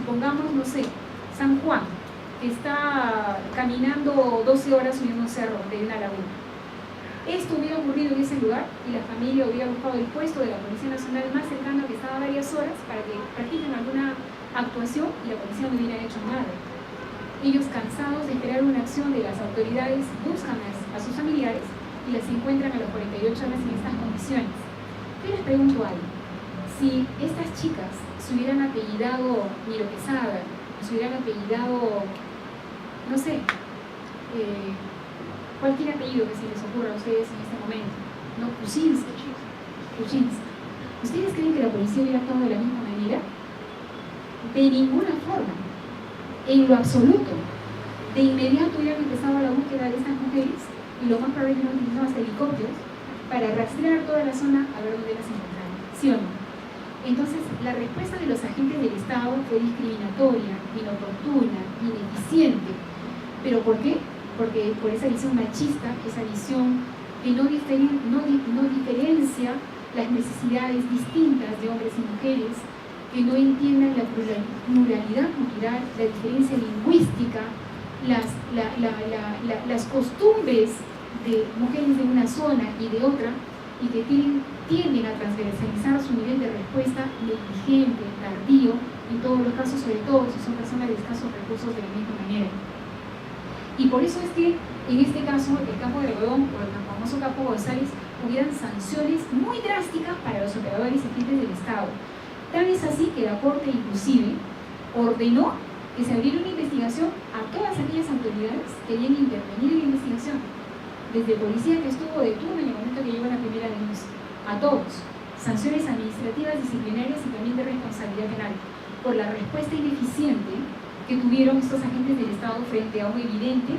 pongamos, no sé, San Juan, que está caminando 12 horas subiendo un cerro de una laguna. Esto hubiera ocurrido en ese lugar y la familia hubiera buscado el puesto de la Policía Nacional más cercano, que estaba a varias horas, para que practiquen alguna actuación, y la policía no hubiera hecho nada. Ellos, cansados de esperar una acción de las autoridades, buscan a sus familiares y las encuentran a las 48 horas en estas condiciones. Yo les pregunto algo: si estas chicas se hubieran apellidado Miro Quesada, se hubieran apellidado, no sé, cualquier apellido que se les ocurra a ustedes en este momento, ¿no? Kuczynski. ¿Ustedes creen que la policía hubiera actuado de la misma manera? De ninguna forma, en lo absoluto. De inmediato hubieran empezado la búsqueda de estas mujeres, y lo más probable es que no utilizaban hasta helicópteros para rastrear toda la zona a ver dónde las encontraron, ¿sí o no? Entonces, la respuesta de los agentes del Estado fue discriminatoria, inoportuna, ineficiente. ¿Pero por qué? Porque por esa visión machista, esa visión que no diferencia las necesidades distintas de hombres y mujeres, que no entiendan la pluralidad cultural, la diferencia lingüística, las costumbres de mujeres de una zona y de otra, y que tienden a transversalizar su nivel de respuesta negligente, tardío, en todos los casos, sobre todo si son personas de escasos recursos, de la misma manera. Y por eso es que en este caso, el campo de algodón, o el famoso campo González, hubieran sanciones muy drásticas para los operadores y agentes del Estado. Tal es así que la Corte inclusive ordenó que se abriera una investigación a todas aquellas autoridades que habían intervenido en la investigación, desde el policía que estuvo de turno en el momento que llegó la primera denuncia, a todos, sanciones administrativas, disciplinarias y también de responsabilidad penal, por la respuesta ineficiente que tuvieron estos agentes del Estado frente a un evidente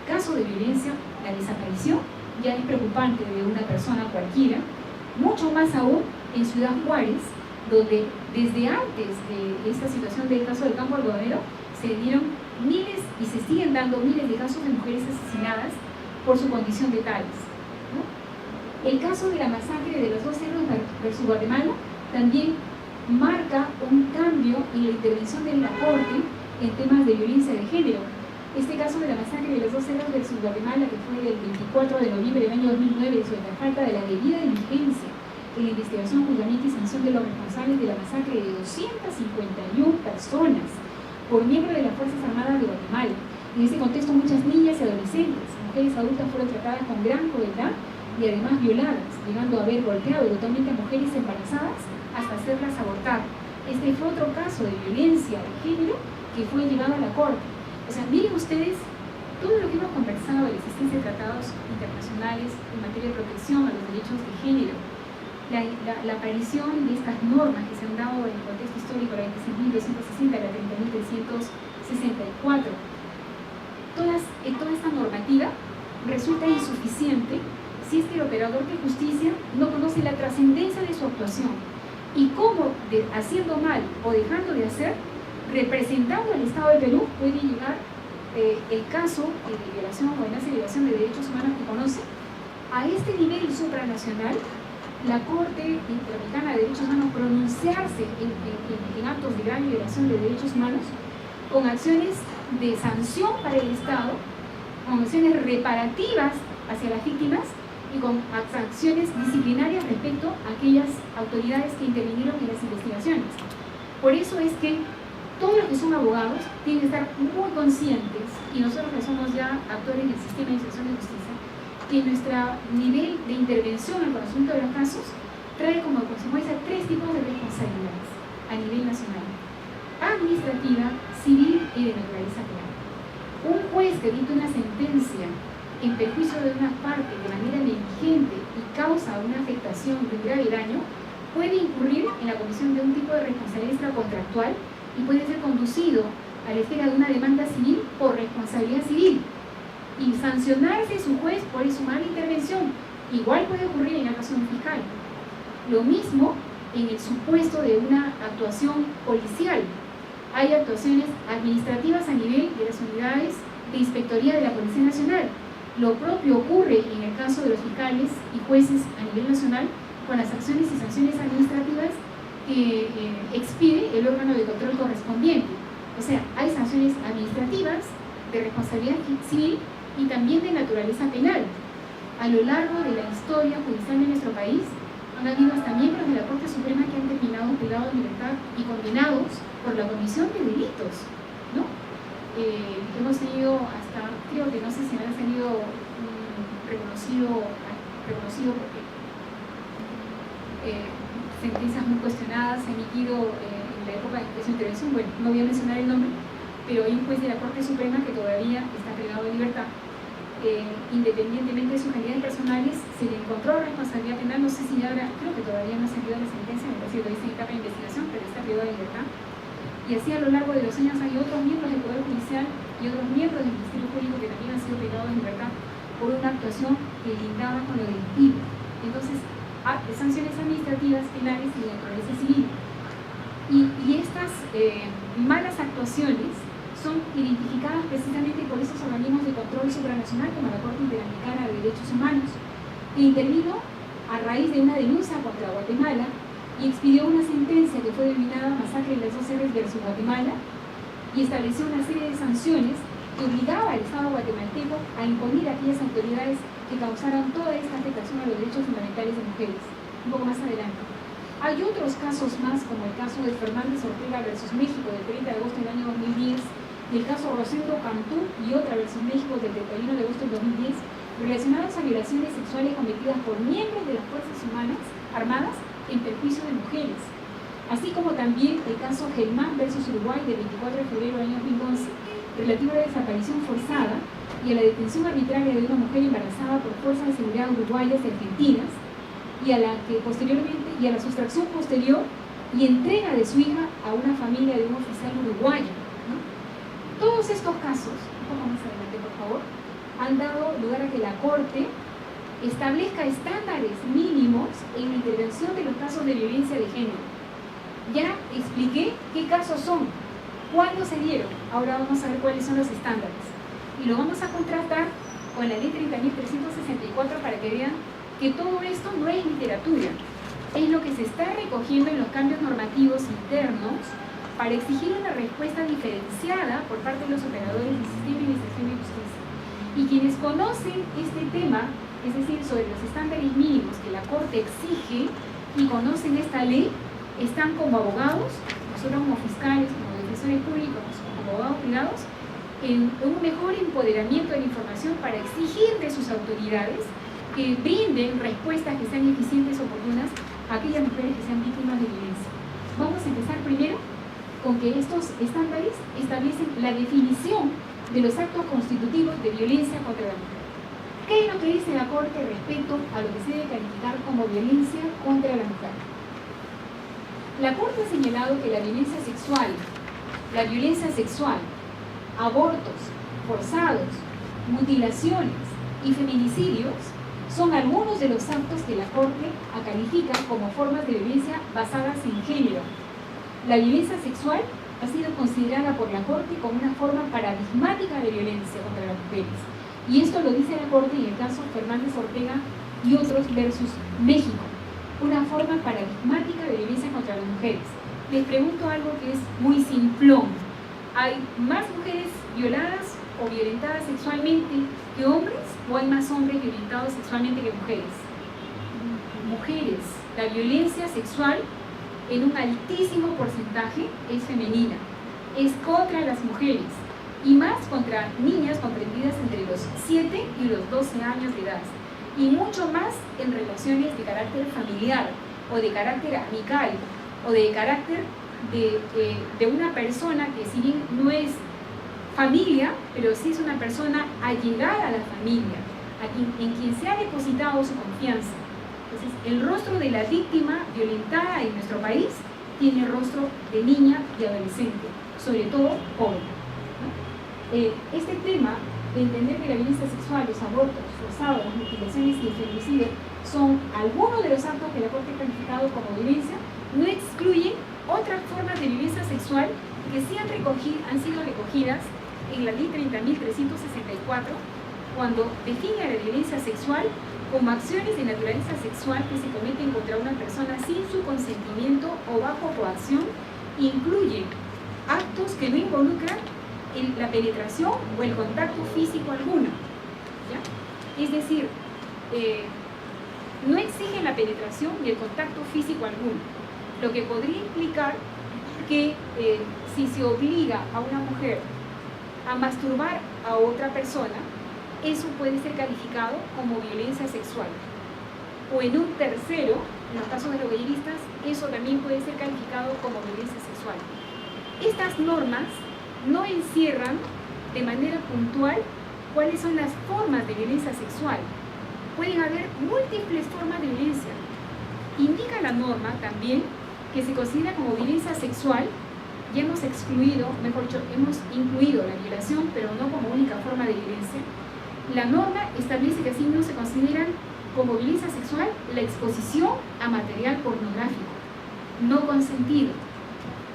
caso de violencia. La desaparición ya es preocupante de una persona cualquiera, mucho más aún en Ciudad Juárez, donde desde antes de esta situación del caso del campo algodonero se dieron miles y se siguen dando miles de casos de mujeres asesinadas por su condición de tales, ¿no? El caso de la masacre de los 2 cerros versus Guatemala también marca un cambio en la intervención de la Corte en temas de violencia de género. Este caso de la masacre de los 2 cerros versus Guatemala, que fue el 24 de noviembre del año 2009, sobre la falta de la debida diligencia en la investigación, juzgamiento y sanción de los responsables de la masacre de 251 personas por miembros de las Fuerzas Armadas de Guatemala. En ese contexto, muchas niñas y adolescentes, mujeres adultas, fueron tratadas con gran crueldad y además violadas, llegando a haber golpeado brutalmente a mujeres embarazadas hasta hacerlas abortar. Este fue otro caso de violencia de género que fue llevado a la Corte. O sea, miren ustedes todo lo que hemos conversado de la existencia de tratados internacionales en materia de protección a los derechos de género, la aparición de estas normas que se han dado en el contexto histórico, la 26.260, la 30.364. Toda esta normativa resulta insuficiente si es que el operador de justicia no conoce la trascendencia de su actuación y cómo, haciendo mal o dejando de hacer, representando al Estado de Perú, puede llegar el caso de violación o amenaza de violación de derechos humanos que conoce a este nivel supranacional. La Corte Interamericana de Derechos Humanos pronunciarse en actos de gran violación de derechos humanos con acciones de sanción para el Estado, con acciones reparativas hacia las víctimas y con acciones disciplinarias respecto a aquellas autoridades que intervinieron en las investigaciones. Por eso es que todos los que son abogados tienen que estar muy conscientes, y nosotros que somos ya actores del sistema de institución de justicia, que nuestro nivel de intervención en el conocimiento de los casos trae como consecuencia 3 tipos de responsabilidades a nivel nacional: administrativa, civil y de naturaleza penal. Un juez que dicta una sentencia en perjuicio de una parte de manera negligente y causa una afectación de un grave daño, puede incurrir en la comisión de un tipo de responsabilidad extracontractual y puede ser conducido a la esfera de una demanda civil por responsabilidad civil y sancionarse su juez por su mala intervención. Igual puede ocurrir en el caso de un fiscal. Lo mismo en el supuesto de una actuación policial. Hay actuaciones administrativas a nivel de las unidades de inspectoría de la Policía Nacional. Lo propio ocurre en el caso de los fiscales y jueces a nivel nacional con las acciones y sanciones administrativas que expide el órgano de control correspondiente. de responsabilidad civil y también de naturaleza penal. A lo largo de la historia judicial de nuestro país, han habido hasta miembros de la Corte Suprema que han terminado privados de libertad y condenados por la comisión de delitos, ¿no? Hemos tenido hasta, creo que no sé si han tenido reconocido porque sentencias muy cuestionadas se han emitido en la época de su intervención. Bueno, no voy a mencionar el nombre, pero hay un juez de la Corte Suprema que todavía está privado de libertad. Independientemente de sus calidades personales, se le encontró responsabilidad penal. No sé si ahora, creo que todavía no se ha salido la sentencia, me parece que todavía está en etapa de investigación, pero está privado de libertad. Y así a lo largo de los años hay otros miembros del Poder Judicial y otros miembros del Ministerio Público que también han sido privados de libertad por una actuación que lindaba con lo delictivo. Entonces, sanciones administrativas, penales y de naturaleza civil. Y estas malas actuaciones son identificadas precisamente por esos organismos de control supranacional como la Corte Interamericana de Derechos Humanos, que intervino a raíz de una denuncia contra Guatemala y expidió una sentencia que fue denominada Masacre de las 2 R's versus Guatemala y estableció una serie de sanciones que obligaba al Estado guatemalteco a imponer a aquellas autoridades que causaran toda esta afectación a los derechos fundamentales de mujeres. Un poco más adelante. Hay otros casos más, como el caso de Fernández Ortega versus México del 30 de agosto del año 2010, y el caso Rosendo Cantú y otra versus México del 31 de agosto del 2010, relacionados a violaciones sexuales cometidas por miembros de las Fuerzas Armadas en perjuicio de mujeres, así como también el caso Gelmán versus Uruguay del 24 de febrero del año 2011, relativo a la desaparición forzada y a la detención arbitraria de una mujer embarazada por fuerzas de seguridad uruguayas y argentinas, y a la que posteriormente, y a la sustracción posterior y entrega de su hija a una familia de un oficial uruguayo, ¿no? Todos estos casos, un poco más adelante por favor, han dado lugar a que la Corte establezca estándares mínimos en la intervención de los casos de violencia de género. Ya expliqué qué casos son, cuándo se dieron, ahora vamos a ver cuáles son los estándares. Y lo vamos a contrastar con la ley 30.364 para que vean que todo esto no es literatura, es lo que se está recogiendo en los cambios normativos internos para exigir una respuesta diferenciada por parte de los operadores del sistema de administración de justicia. Y quienes conocen este tema, es decir, sobre los estándares mínimos que la Corte exige y conocen esta ley, están como abogados, nosotros como fiscales, como defensores públicos, como abogados privados, en un mejor empoderamiento de la información para exigir de sus autoridades que brinden respuestas que sean eficientes y oportunas a aquellas mujeres que sean víctimas de violencia. Vamos a empezar primero con que estos estándares establecen la definición de los actos constitutivos de violencia contra la mujer. ¿Qué es lo que dice la Corte respecto a lo que se debe calificar como violencia contra la mujer? La Corte ha señalado que la violencia sexual, abortos forzados, mutilaciones y feminicidios son algunos de los actos que la Corte califica como formas de violencia basadas en género. La violencia sexual ha sido considerada por la Corte como una forma paradigmática de violencia contra las mujeres. Y esto lo dice la Corte en el caso Fernández Ortega y otros versus México. Una forma paradigmática de violencia contra las mujeres. Les pregunto algo que es muy simplón. ¿Hay más mujeres violadas o violentadas sexualmente que hombres? ¿O hay más hombres violentados sexualmente que mujeres? Mujeres. La violencia sexual en un altísimo porcentaje es femenina. Es contra las mujeres. Y más contra niñas comprendidas entre los 7 y los 12 años de edad. Y mucho más en relaciones de carácter familiar o de carácter amical o de carácter de una persona que si bien no es familia, pero sí es una persona allegada a la familia, en quien se ha depositado su confianza. Entonces, el rostro de la víctima violentada en nuestro país tiene rostro de niña y adolescente, sobre todo joven, ¿no? Este tema de entender que la violencia sexual, los abortos forzados, las mutilaciones y el feminicidio son algunos de los actos que la Corte ha calificado como violencia, no excluyen otras formas de violencia sexual que sí han sido recogidas en la ley 30.364 cuando define a la violencia sexual como acciones de naturaleza sexual que se cometen contra una persona sin su consentimiento o bajo coacción, incluyen actos que no involucran la penetración o el contacto físico alguno, ¿ya? Es decir, no exige la penetración ni el contacto físico alguno, lo que podría implicar que si se obliga a una mujer a masturbar a otra persona, eso puede ser calificado como violencia sexual. O en un tercero, en los casos de los voyeristas, eso también puede ser calificado como violencia sexual. Estas normas no encierran de manera puntual cuáles son las formas de violencia sexual. Pueden haber múltiples formas de violencia. Indica la norma también que se considera como violencia sexual. Ya hemos excluido, mejor dicho, hemos incluido la violación, pero no como única forma de violencia. La norma establece que así no se consideran como violencia sexual la exposición a material pornográfico no consentido.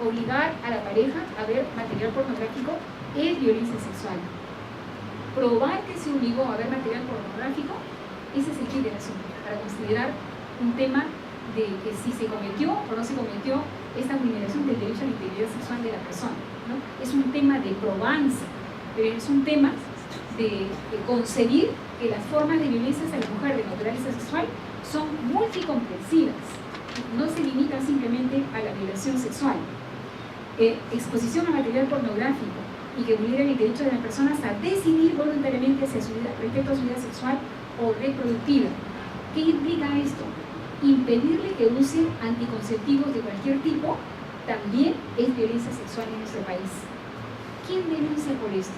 Obligar a la pareja a ver material pornográfico es violencia sexual. Probar que se obligó a ver material pornográfico, ese es el kit del asunto, para considerar un tema de que si se cometió o no se cometió esta vulneración del derecho a la integridad sexual de la persona, ¿no? Es un tema de probanza, pero es un tema de concebir que las formas de violencia hacia la mujer de naturaleza sexual son multicomprensivas, no se limitan simplemente a la violación sexual. Exposición a material pornográfico y que vulneran el derecho de las personas a decidir voluntariamente hacia su vida, respecto a su vida sexual o reproductiva. ¿Qué implica esto? Impedirle que use anticonceptivos de cualquier tipo también es violencia sexual en nuestro país. ¿Quién denuncia por esto?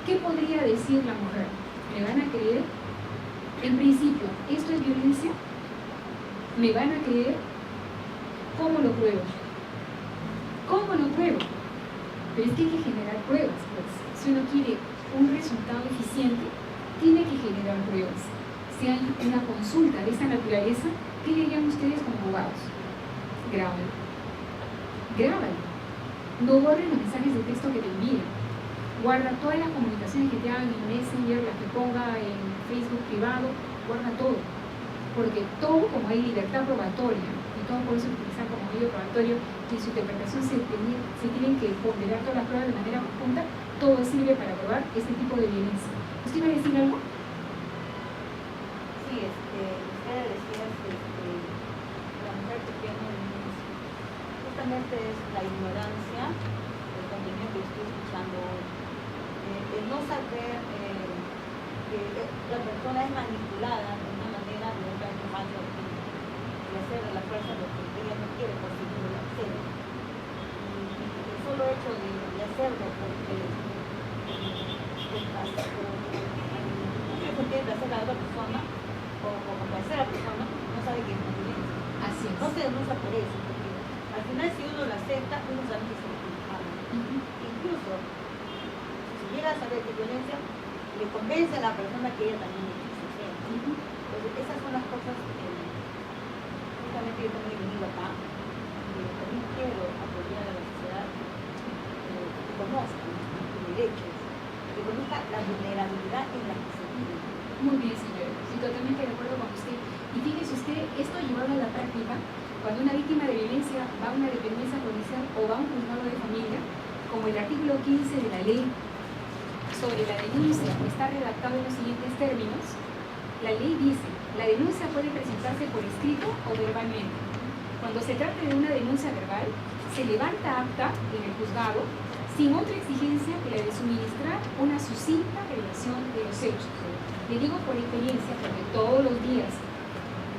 ¿Qué podría decir la mujer? ¿Me van a creer? En principio, ¿esto es violencia? ¿Me van a creer? ¿Cómo lo pruebo? ¿Cómo lo pruebo? Pero es que hay que generar pruebas, pues. Si uno quiere un resultado eficiente, tiene que generar pruebas. Si hay una consulta de esta naturaleza, ¿qué dirían ustedes como abogados? Grábalo. Grábalo. No borren los mensajes de texto que te envíen. Guarda todas las comunicaciones que te hagan en Messenger, las que ponga en Facebook privado, guarda todo. Porque todo, como hay libertad probatoria, y todo por eso utilizar como medio probatorio, y en su interpretación se tienen que ponderar todas las pruebas de manera conjunta, todo sirve para probar este tipo de violencia. ¿Usted iba a decir algo? Sí, usted decía que la mujer que tiene justamente es la ignorancia del contenido que estoy escuchando hoy. El no saber que la persona es manipulada de una manera de otra más y hacer de la fuerza lo que ella no quiere conseguir el hacer. Y el solo hecho de hacerlo porque eso quiere hacer a la otra persona o complacer a la persona, no sabe que es violencia. Así es. No se denuncia por eso, porque al final si uno lo acepta, uno sabe que es culpable. Incluso, si llega a saber que es violencia, le convence a la persona que ella también es violencia. Entonces, esas son las cosas que justamente yo también he venido acá, y también quiero apoyar a la sociedad que conozca sus derechos, que conozca la vulnerabilidad en la que se vive. Muy bien, señora. Estoy totalmente de acuerdo con usted. Y fíjese usted, esto llevado a la práctica, cuando una víctima de violencia va a una dependencia policial o va a un juzgado de familia, como el artículo 15 de la ley sobre la denuncia está redactado en los siguientes términos, la ley dice, la denuncia puede presentarse por escrito o verbalmente. Cuando se trate de una denuncia verbal, se levanta acta en el juzgado sin otra exigencia que la de suministrar una sucinta relación de los hechos. Le digo por experiencia, porque todos los días,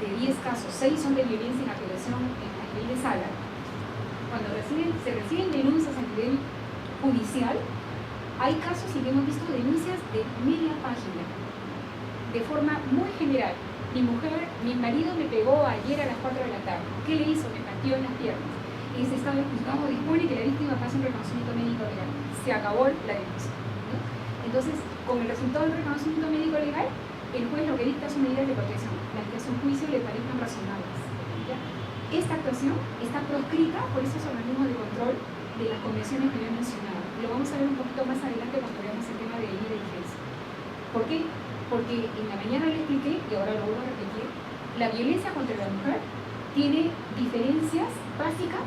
de 10 casos, 6 son de violencia en apelación en la ley de sala. Cuando se reciben denuncias a nivel judicial, hay casos en que hemos visto denuncias de media página, de forma muy general. Mi marido me pegó ayer a las 4 de la tarde. ¿Qué le hizo? Me partió en las piernas. Ese estado del juzgado dispone que la víctima pase un reconocimiento médico legal. Se acabó la denuncia, ¿no? Entonces, con el resultado del reconocimiento médico legal, el juez lo que dicta son medidas de protección, las que a su juicio le parezcan razonables, ¿ya? Esta actuación está proscrita por esos organismos de control de las convenciones que había mencionado. Lo vamos a ver un poquito más adelante cuando veamos el tema de ley de defensa. ¿Por qué? Porque en la mañana le expliqué, y ahora lo vuelvo a repetir, la violencia contra la mujer tiene diferencias básicas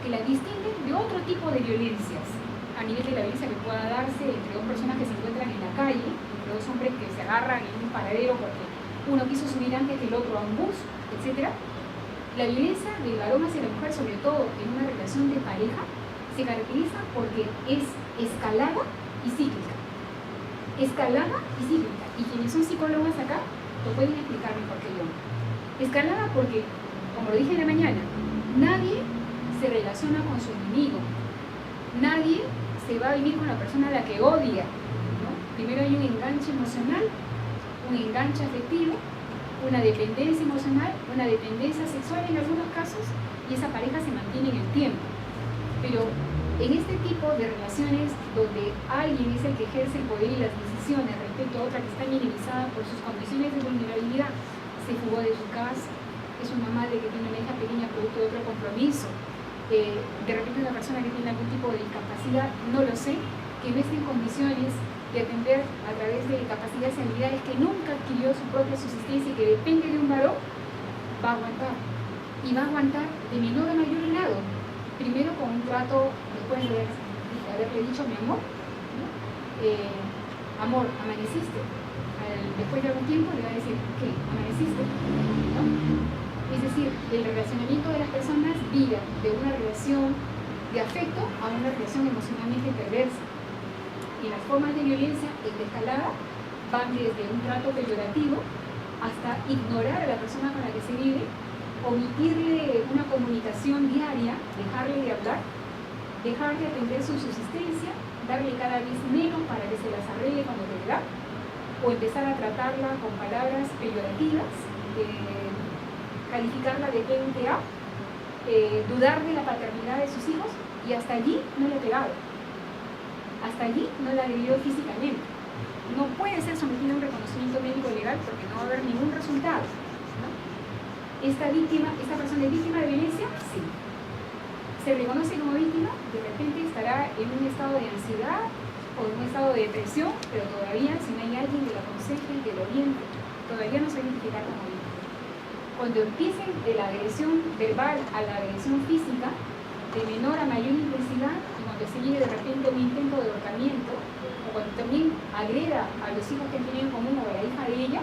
que la distinguen de otro tipo de violencias, a nivel de la violencia que pueda darse entre dos personas que se encuentran en la calle, entre dos hombres que se agarran en un paradero porque uno quiso subir antes que el otro a un bus, etc. La violencia del varón hacia la mujer, sobre todo en una relación de pareja, se caracteriza porque es escalada y cíclica. Escalada y cíclica. Y quienes son psicólogos acá lo pueden explicar mejor que yo. Escalada porque, como lo dije en la mañana, nadie se relaciona con su enemigo. Nadie se va a vivir con la persona a la que odia, ¿no? Primero hay un enganche emocional, un enganche afectivo, una dependencia emocional, una dependencia sexual en algunos casos, y esa pareja se mantiene en el tiempo. Pero en este tipo de relaciones donde alguien es el que ejerce el poder y las decisiones respecto a otra que está minimizada por sus condiciones de vulnerabilidad, se fugó de su casa, es una madre que tiene una hija pequeña producto de otro compromiso, de repente una persona que tiene algún tipo de discapacidad, no lo sé, que no está en condiciones de atender a través de capacidades y habilidades, que nunca adquirió su propia subsistencia y que depende de un varón, va a aguantar. Y va a aguantar de menor a mayor grado. Primero con un trato, después de haberle dicho mi amor, ¿no? Amor, amaneciste. Después de algún tiempo le va a decir, ¿qué? ¿Amaneciste? ¿No? Es decir, el relacionamiento de las personas vira de una relación de afecto a una relación emocionalmente perversa. Y las formas de violencia en escalada van desde un trato peyorativo hasta ignorar a la persona con la que se vive, omitirle una comunicación diaria, dejarle de hablar, dejar de atender su subsistencia, darle cada vez menos para que se las arregle cuando te da, o empezar a tratarla con palabras peyorativas, calificarla de PUTA, dudar de la paternidad de sus hijos, y hasta allí no le ha pegado. Hasta allí no la agredió físicamente. No puede ser sometida a un reconocimiento médico legal porque no va a haber ningún resultado, ¿no? Esta persona es víctima de violencia, sí. Se reconoce como víctima, de repente estará en un estado de ansiedad o en un estado de depresión, pero todavía, si no hay alguien que la aconseje y que lo oriente, todavía no se va a identificar como víctima. Cuando empiecen de la agresión verbal a la agresión física, de menor a mayor intensidad, y cuando se llegue de repente un intento de ahorcamiento, o cuando también agreda a los hijos que tienen en común o a la hija de ella,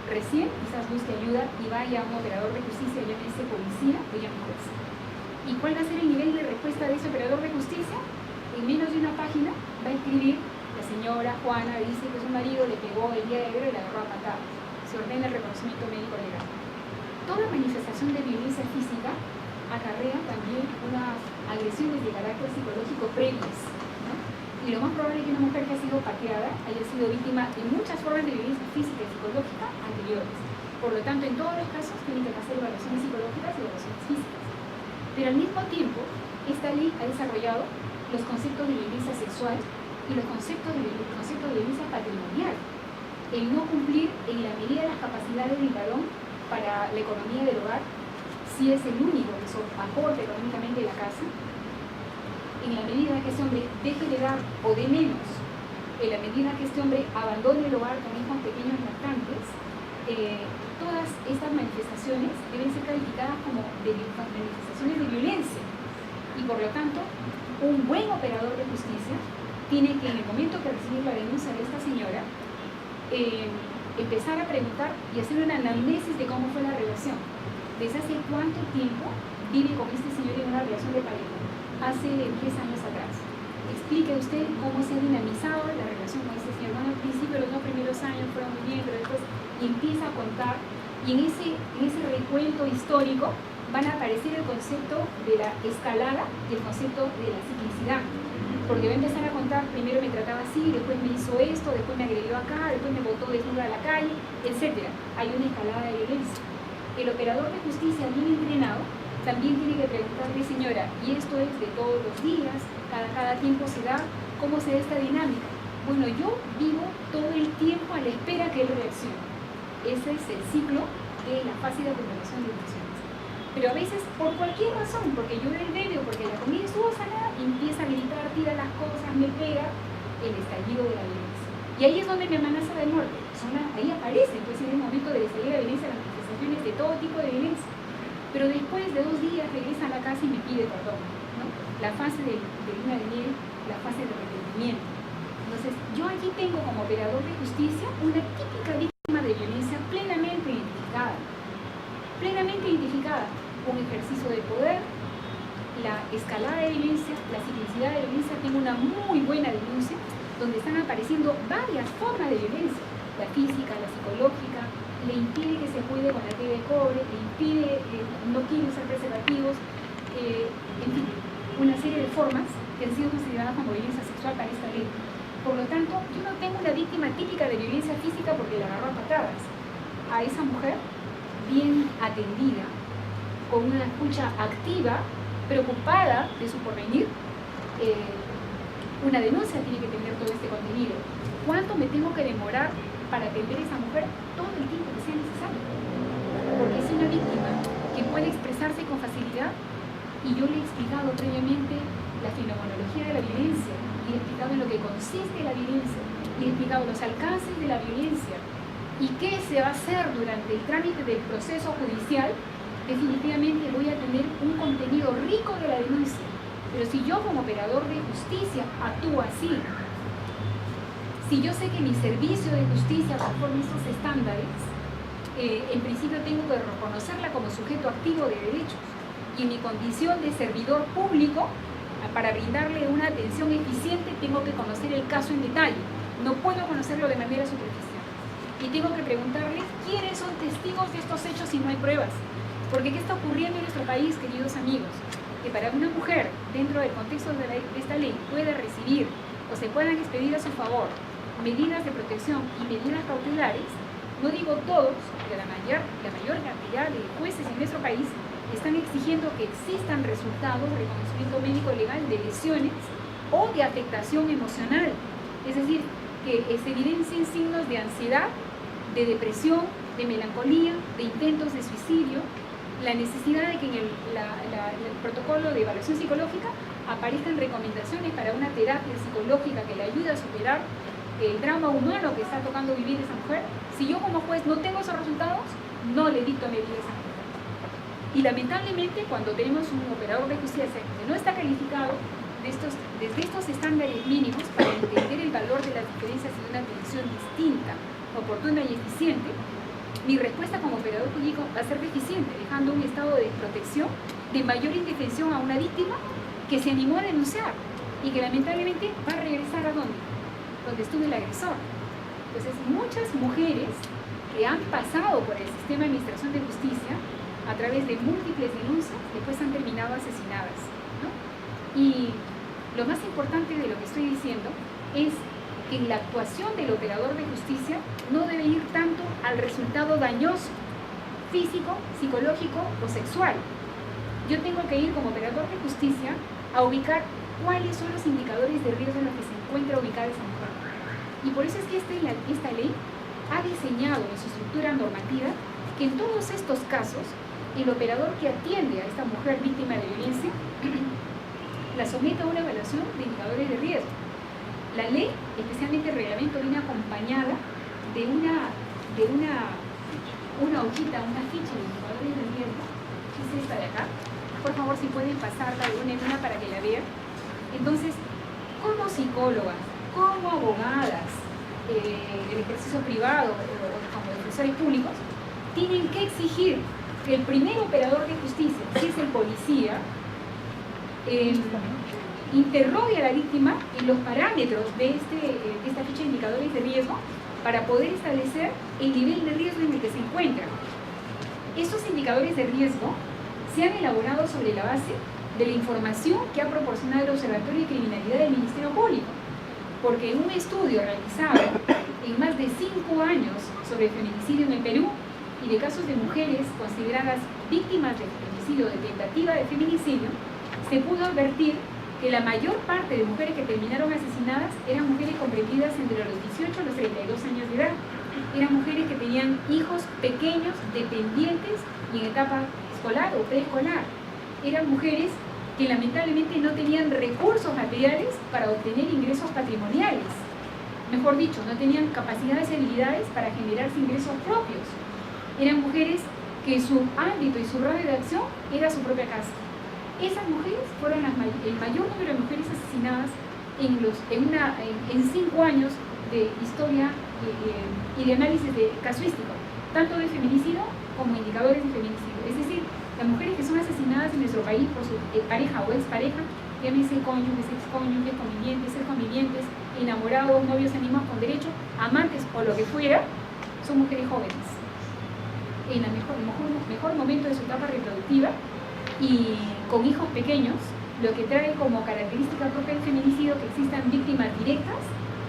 recién quizás busque ayuda y vaya a un operador de justicia, llámese policía o llame juez. ¿Y cuál va a ser el nivel de respuesta de ese operador de justicia? En menos de una página va a escribir: la señora Juana dice que su marido le pegó el día de ayer y la agarró a patadas. Se ordena el reconocimiento médico legal. Toda manifestación de violencia física acarrea también unas agresiones de carácter psicológico previas, ¿no? Y lo más probable es que una mujer que ha sido pateada haya sido víctima de muchas formas de violencia física y psicológica anteriores. Por lo tanto, en todos los casos tienen que pasar evaluaciones psicológicas y evaluaciones físicas. Pero al mismo tiempo, esta ley ha desarrollado los conceptos de violencia sexual y los conceptos de violencia patrimonial. El no cumplir en la medida de las capacidades del varón para la economía del hogar, si es el único que aporta económicamente la casa, en la medida que este hombre deje de dar o de menos, en la medida que este hombre abandone el hogar con hijos pequeños lactantes, todas estas manifestaciones deben ser calificadas como manifestaciones de violencia. Y por lo tanto, un buen operador de justicia tiene que, en el momento que recibir la denuncia de esta señora, empezar a preguntar y hacer una anamnesis de cómo fue la relación. ¿Desde hace cuánto tiempo vive con este señor en una relación de pareja? Hace 10 años atrás. Explique usted cómo se ha dinamizado la relación con este señor. Bueno, al principio los 2 primeros años fueron muy bien, pero después empieza a contar, y en ese recuento histórico van a aparecer el concepto de la escalada y el concepto de la ciclicidad. Porque va a empezar a contar: primero me trataba así, después me hizo esto, después me agredió acá, después me botó desnuda a la calle, etc. Hay una escalada de violencia. El operador de justicia bien entrenado también tiene que preguntarle: señora, ¿y esto es de todos los días? ¿Cada tiempo se da? ¿Cómo se da esta dinámica? Bueno, yo vivo todo el tiempo a la espera que él reaccione. Ese es el ciclo de la fase de acumulación de emociones. Pero a veces, por cualquier razón, porque yo el bebé o porque la comida estuvo salada, empieza a gritar, tira las cosas, me pega, el estallido de la violencia. Y ahí es donde me amenaza de muerte. Ahí aparece, pues, en el momento del estallido de la violencia, las manifestaciones de todo tipo de violencia. Pero después de 2 días regresa a la casa y me pide perdón, ¿no? la fase de luna de miel, la fase de arrepentimiento. Entonces, yo aquí tengo como operador de justicia una típica víctima de violencia plenamente identificada, un ejercicio de poder, la escalada de violencia, la ciclicidad de violencia. Tengo una muy buena denuncia donde están apareciendo varias formas de violencia, la física, la psicológica, le impide que se cuide con la T de cobre, le impide, no quiere usar preservativos, en fin, una serie de formas que han sido consideradas como violencia sexual para esta ley. Por lo tanto, yo no tengo una víctima típica de violencia física porque la agarró a patadas. A esa mujer, bien atendida, con una escucha activa, preocupada de su porvenir, una denuncia tiene que tener todo este contenido. ¿Cuánto me tengo que demorar para atender a esa mujer? Todo el tiempo que sea necesario. Porque es una víctima que puede expresarse con facilidad, y yo le he explicado previamente la fenomenología de la violencia, y he explicado en lo que consiste la violencia, y he explicado los alcances de la violencia, y qué se va a hacer durante el trámite del proceso judicial. Definitivamente voy a tener un contenido rico de la denuncia. Pero si yo como operador de justicia actúo así, si yo sé que mi servicio de justicia conforme estos estándares, en principio tengo que reconocerla como sujeto activo de derechos, y en mi condición de servidor público, para brindarle una atención eficiente, tengo que conocer el caso en detalle. No puedo conocerlo de manera superficial. Y tengo que preguntarles quiénes son testigos de estos hechos si no hay pruebas. Porque ¿qué está ocurriendo en nuestro país, queridos amigos? Que para una mujer, dentro del contexto de esta ley, pueda recibir o se puedan expedir a su favor medidas de protección y medidas cautelares, no digo todos, pero la mayor cantidad de jueces en nuestro país están exigiendo que existan resultados de reconocimiento médico legal de lesiones o de afectación emocional. Es decir, que se evidencien signos de ansiedad, de depresión, de melancolía, de intentos de suicidio, la necesidad de que en el protocolo de evaluación psicológica aparezcan recomendaciones para una terapia psicológica que le ayude a superar el drama humano que está tocando vivir esa mujer. Si yo como juez no tengo esos resultados, no le dicto medidas a esa mujer. Y lamentablemente, cuando tenemos un operador de justicia que no está calificado desde estos estándares mínimos para entender el valor de las diferencias y de una atención distinta, oportuna y eficiente, mi respuesta como operador jurídico va a ser deficiente, dejando un estado de desprotección, de mayor indefensión a una víctima que se animó a denunciar y que lamentablemente va a regresar ¿a dónde? Donde estuvo el agresor. Entonces, muchas mujeres que han pasado por el sistema de administración de justicia a través de múltiples denuncias, después han terminado asesinadas, ¿no? Y lo más importante de lo que estoy diciendo es que la actuación del operador de justicia no debe ir tanto al resultado dañoso, físico, psicológico o sexual. Yo tengo que ir como operador de justicia a ubicar cuáles son los indicadores de riesgo en los que se encuentra ubicada esa mujer. Y por eso es que esta ley ha diseñado en su estructura normativa que en todos estos casos el operador que atiende a esta mujer víctima de violencia la somete a una evaluación de indicadores de riesgo. La ley, especialmente el reglamento, viene acompañada de una hojita, una ficha de indicadores de riesgo, que es esta de acá. Por favor, si pueden pasarla de una en una para que la vean. Entonces, como psicólogas, como abogadas, del ejercicio privado o como defensores públicos, tienen que exigir que el primer operador de justicia, si es el policía, interrogue a la víctima en los parámetros de esta ficha de indicadores de riesgo para poder establecer el nivel de riesgo en el que se encuentra. Estos indicadores de riesgo se han elaborado sobre la base de la información que ha proporcionado el Observatorio de Criminalidad del Ministerio Público, porque en un estudio realizado en más de 5 años sobre feminicidio en el Perú y de casos de mujeres consideradas víctimas de feminicidio, de tentativa de feminicidio, se pudo advertir que la mayor parte de mujeres que terminaron asesinadas eran mujeres comprendidas entre los 18 y los 32 años de edad. Eran mujeres que tenían hijos pequeños, dependientes y en etapa escolar o preescolar. Eran mujeres que lamentablemente no tenían recursos materiales para obtener ingresos patrimoniales. Mejor dicho, no tenían capacidades y habilidades para generarse ingresos propios. Eran mujeres que su ámbito y su radio de acción era su propia casa. Esas mujeres fueron el mayor número de mujeres asesinadas en 5 años de historia y de análisis casuístico, tanto de feminicidio como indicadores de feminicidio. Es decir, las mujeres que son asesinadas en nuestro país por su pareja o expareja, llámese cónyuges, excónyuges, convivientes, enamorados, novios animados con derecho, amantes o lo que fuera, son mujeres jóvenes, en el mejor momento de su etapa reproductiva y con hijos pequeños, lo que trae como característica propia del feminicidio que existan víctimas directas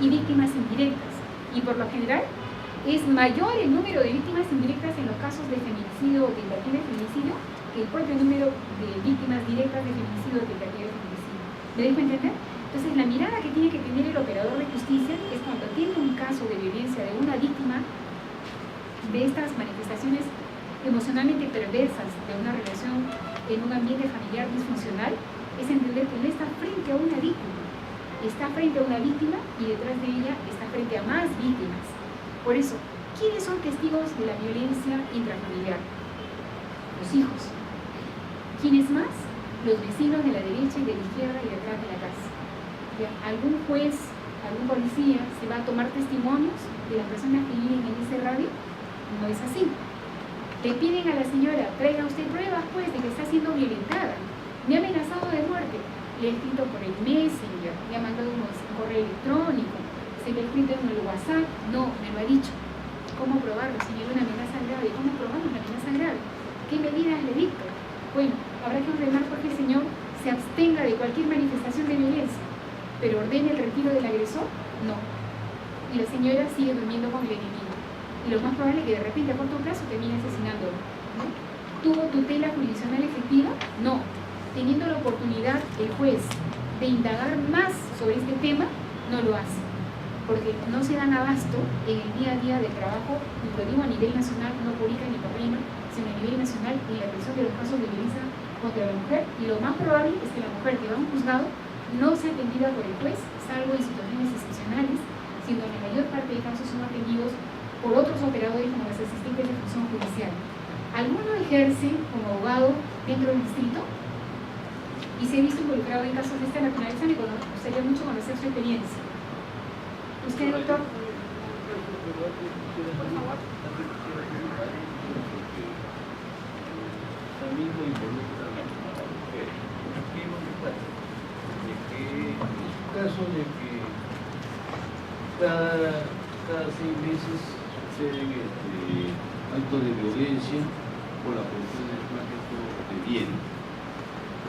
y víctimas indirectas. Y por lo general es mayor el número de víctimas indirectas en los casos de feminicidio o tentativa de feminicidio que el propio número de víctimas directas de feminicidio o tentativa de feminicidio. ¿Me dejo entender? Entonces la mirada que tiene que tener el operador de justicia es cuando tiene un caso de violencia de una víctima de estas manifestaciones emocionalmente perversas de una relación en un ambiente familiar disfuncional, es entender que no está frente a una víctima, está frente a una víctima y detrás de ella está frente a más víctimas. Por eso, ¿quiénes son testigos de la violencia intrafamiliar? Los hijos. ¿Quiénes más? Los vecinos de la derecha y de la izquierda y detrás de la casa. ¿Ya? ¿Algún juez, algún policía se va a tomar testimonios de las personas que viven en ese radio? No es así. Le piden a la señora, traiga usted pruebas pues de que está siendo violentada. Me ha amenazado de muerte. Le he escrito por el Messenger, le ha mandado un correo electrónico, se le ha escrito en el WhatsApp. No, me lo ha dicho. ¿Cómo probarlo? Si me dio una amenaza grave, ¿cómo probamos la amenaza grave? ¿Qué medidas le dicto? Bueno, habrá que ordenar porque el señor se abstenga de cualquier manifestación de violencia, pero ordene el retiro del agresor, no. Y la señora sigue durmiendo con el enemigo. Y lo más probable es que de repente a corto plazo termine asesinándolo, ¿no? ¿Tuvo tutela jurisdiccional efectiva? No. Teniendo la oportunidad el juez de indagar más sobre este tema, no lo hace, porque no se dan abasto en el día a día del trabajo, y lo digo a nivel nacional, no por ICA ni por RIMA, sino a nivel nacional, en la atención de los casos de violencia contra la mujer. Y lo más probable es que la mujer que va a un juzgado no sea atendida por el juez, salvo en situaciones excepcionales, sino en la mayor parte de casos son atendidos por otros operadores como los asistentes de función judicial. ¿Alguno ejerce como abogado dentro del distrito? Y se ha visto involucrado en casos de esta naturaleza. Me gustaría mucho conocer su experiencia. ¿Usted, doctor? Por favor. También lo involucra a la mujer. ¿Qué es lo que pasa? De que en el caso de que cada 6 meses suceden actos de violencia por la cuestión del tráfico de bienes.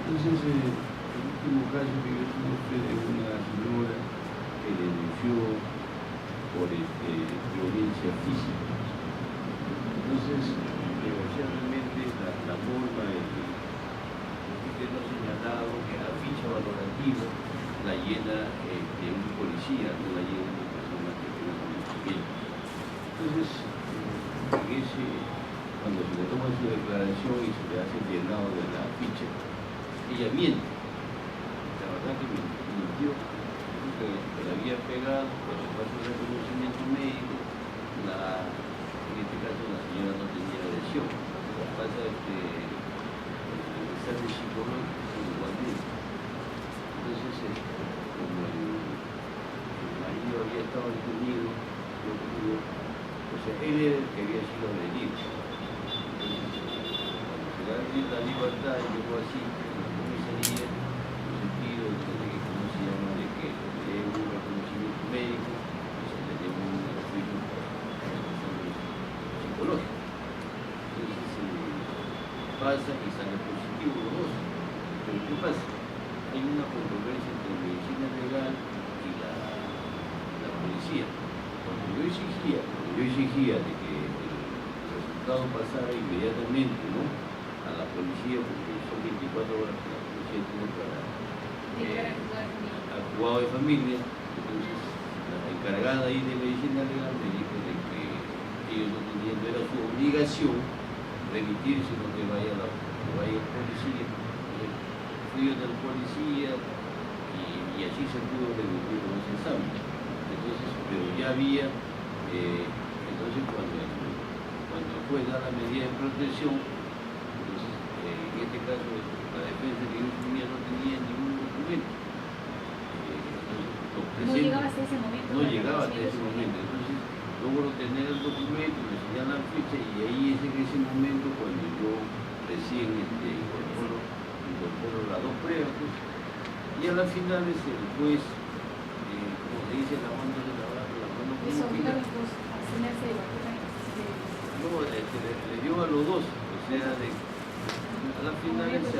Entonces, el último caso que yo tuve fue de una señora que denunció por violencia física. Entonces, desgraciadamente, la norma que usted nos ha señalado que la ficha valorativa la llena de un policía, no la llena de una persona que tiene conocimiento. Entonces, cuando se le toma su declaración y se le hace el llenado de la ficha, ella miente. La verdad que mintió, que la había pegado, pero se pasó el reconocimiento médico, en este caso la señora no tenía lesión. Lo que pasa es que el examen psicológico igualmente. Entonces, como el marido había estado detenido, o sea, él era el que había sido agredido. Entonces, cuando se da la libertad, llegó así, en el sentido de que, ¿cómo se llama?, de que le dé un reconocimiento médico, pues le dé un estudio psicológico. Entonces, pasa y sale positivo los dos. Pero ¿qué pasa? Hay una controversia entre la medicina legal y la policía. Cuando yo exigía de que el resultado pasara inmediatamente, ¿no?, a la policía, porque son 24 horas que la policía tiene para juzgado de familia. Entonces, la encargada ahí de medicina legal me dijo de que ellos no tenían, no era su obligación remitirse donde vaya el policía. Fui del policía y así se pudo remitir los exámenes. Entonces, pero ya había, entonces cuando el juez da la medida de protección, entonces en este caso la defensa que yo tenía no tenía ningún documento. No llegaba hasta ese momento. No llegaba hasta ese momento. Entonces logro tener el documento, me enseñan la ficha y ahí es en ese momento cuando yo recién incorporo las dos pruebas. Pues, y a las finales el juez, como se dice, la mano de la mano Les obligaron a abstenerse de vacuna. no, le dio a los dos, o sea, a las finales se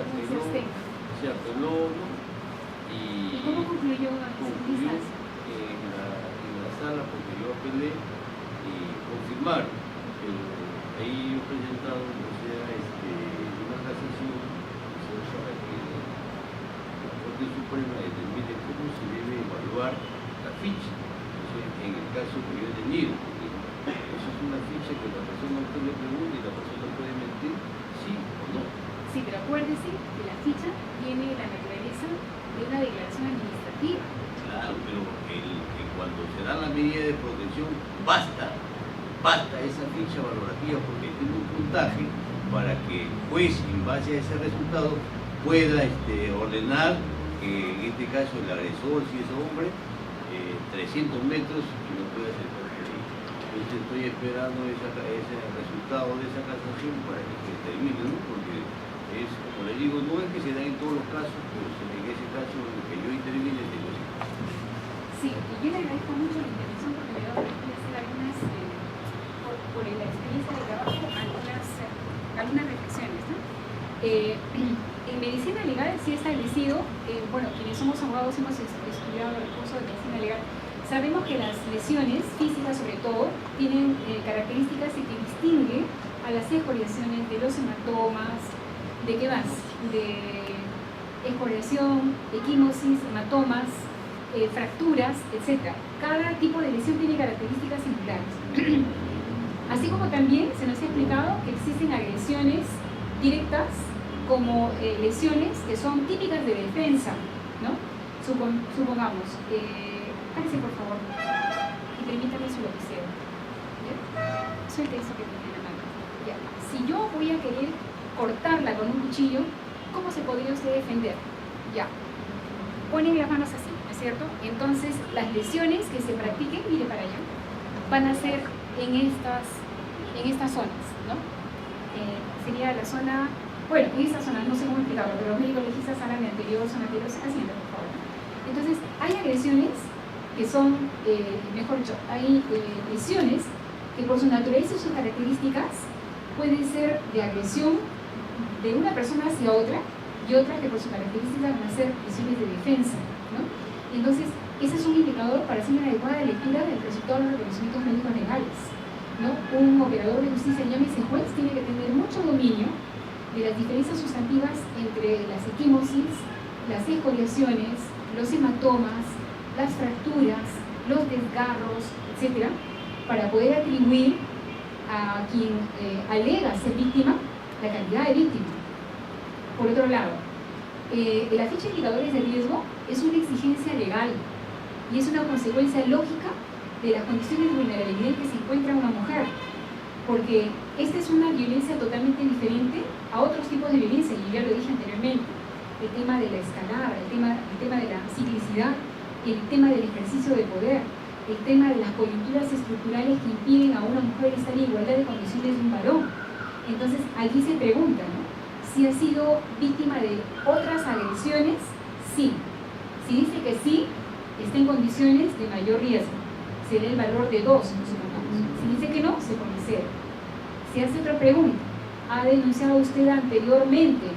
apeló, ¿no? ¿Y cómo concluyó la concluyó en la sala, porque yo apelé y confirmaron, pero ahí yo he presentado, o sea, una casación, o sea, para que la Corte Suprema determine cómo se debe evaluar la ficha, o sea, en el caso que yo he tenido, porque eso es una ficha que la persona a usted le pregunta y la persona puede mentir, sí o no. Sí, pero acuérdese que la ficha tiene la naturaleza de una declaración administrativa. Claro, pero que cuando se da la medida de protección, basta esa ficha valorativa porque tiene un puntaje para que el juez, en base a ese resultado, pueda ordenar que en este caso el agresor, si es hombre, 300 metros y no puede acercarse ahí. Entonces estoy esperando ese resultado de esa casación para que se termine, ¿no? Porque es, como le digo, no es que se da en todos los casos, pero en ese caso en el que yo intervine es de Sí, y yo le agradezco mucho la intervención porque me da la oportunidad de hacer algunas, por la experiencia de trabajo, algunas reflexiones, ¿no? En medicina legal sí establecido, bueno, quienes somos abogados hemos estudiado el curso de medicina legal, sabemos que las lesiones físicas sobre todo tienen características que distinguen a las escoriaciones de los hematomas, ¿de qué más? De escoriación, equimosis, hematomas, fracturas, etc. Cada tipo de lesión tiene características singulares. Así como también se nos ha explicado que existen agresiones directas como lesiones que son típicas de defensa, ¿no? Supongamos, párese por favor y permítame su lapicero. Suelte eso que tiene en la mano. Ya. Si yo voy a querer cortarla con un cuchillo, ¿cómo se podría usted defender? Ya. Ponen las manos así, ¿no es cierto? Entonces, las lesiones que se practiquen, mire para allá, van a ser en estas zonas, ¿no? Sería la zona, bueno, en esta zona, no sé cómo explicarlo, pero los médicos legistas hablan de anterior, zona anterior, asciende, por favor. Entonces, hay agresiones que son, mejor dicho, hay lesiones que por su naturaleza y sus características pueden ser de agresión de una persona hacia otra y otras que por sus características van a ser lesiones de defensa, ¿no? Entonces, ese es un indicador para hacer una adecuada lectura del resultado de los reconocimientos médicos legales, ¿no? Un operador de justicia, llámese juez, tiene que tener mucho dominio de las diferencias sustantivas entre las equimosis, las escoriaciones, los hematomas, las fracturas, los desgarros, etc., para poder atribuir a quien alega ser víctima la cantidad de víctima. Por otro lado, la ficha de indicadores de riesgo es una exigencia legal y es una consecuencia lógica de las condiciones de vulnerabilidad en que se encuentra una mujer, porque esta es una violencia totalmente diferente a otros tipos de violencia, y ya lo dije anteriormente, el tema de la escalada, el tema de la ciclicidad, el tema del ejercicio de poder, el tema de las coyunturas estructurales que impiden a una mujer estar en igualdad de condiciones de un varón. Entonces, aquí se pregunta, ¿no? Si ha sido víctima de otras agresiones, sí. Si dice que sí, está en condiciones de mayor riesgo. Será el valor de 2, supongamos. Si dice que no, se pone 0. Si hace otra pregunta, ¿ha denunciado usted anteriormente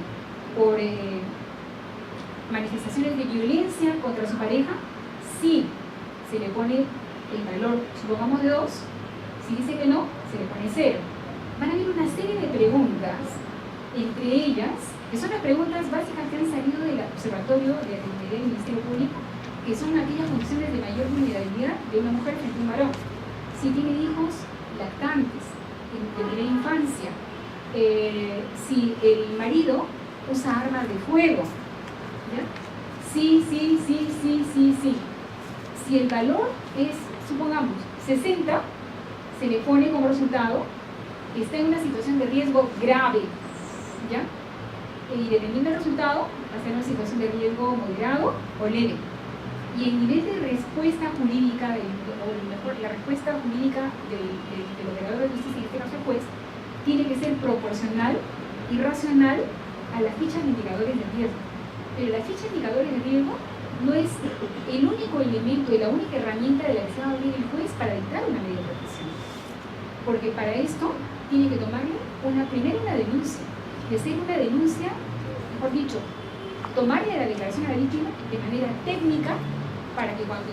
por manifestaciones de violencia contra su pareja? Sí. Se le pone el valor, supongamos, de 2. Si dice que no, se le pone 0. Van a haber una serie de preguntas, entre ellas, que son las preguntas básicas que han salido del Observatorio de Atención del Ministerio Público, que son aquellas condiciones de mayor vulnerabilidad de una mujer frente a un varón. Si tiene hijos lactantes, en primera infancia, si el marido usa armas de fuego, ¿ya? Sí. Si el valor es, supongamos, 60, se le pone como resultado que está en una situación de riesgo grave, ¿ya? y dependiendo del resultado, va a ser una situación de riesgo moderado o leve. Y el nivel de respuesta jurídica, o mejor, la respuesta jurídica del operador de justicia, en este caso el juez, tiene que ser proporcional y racional a las fichas de indicadores de riesgo. Pero la ficha de indicadores de riesgo no es el único elemento y la única herramienta de la que se va a abrir el juez para dictar una medida de protección. Porque para esto tiene que tomarle primero una denuncia, y hacer una denuncia, mejor dicho, tomarle la declaración a la víctima de manera técnica para que cuando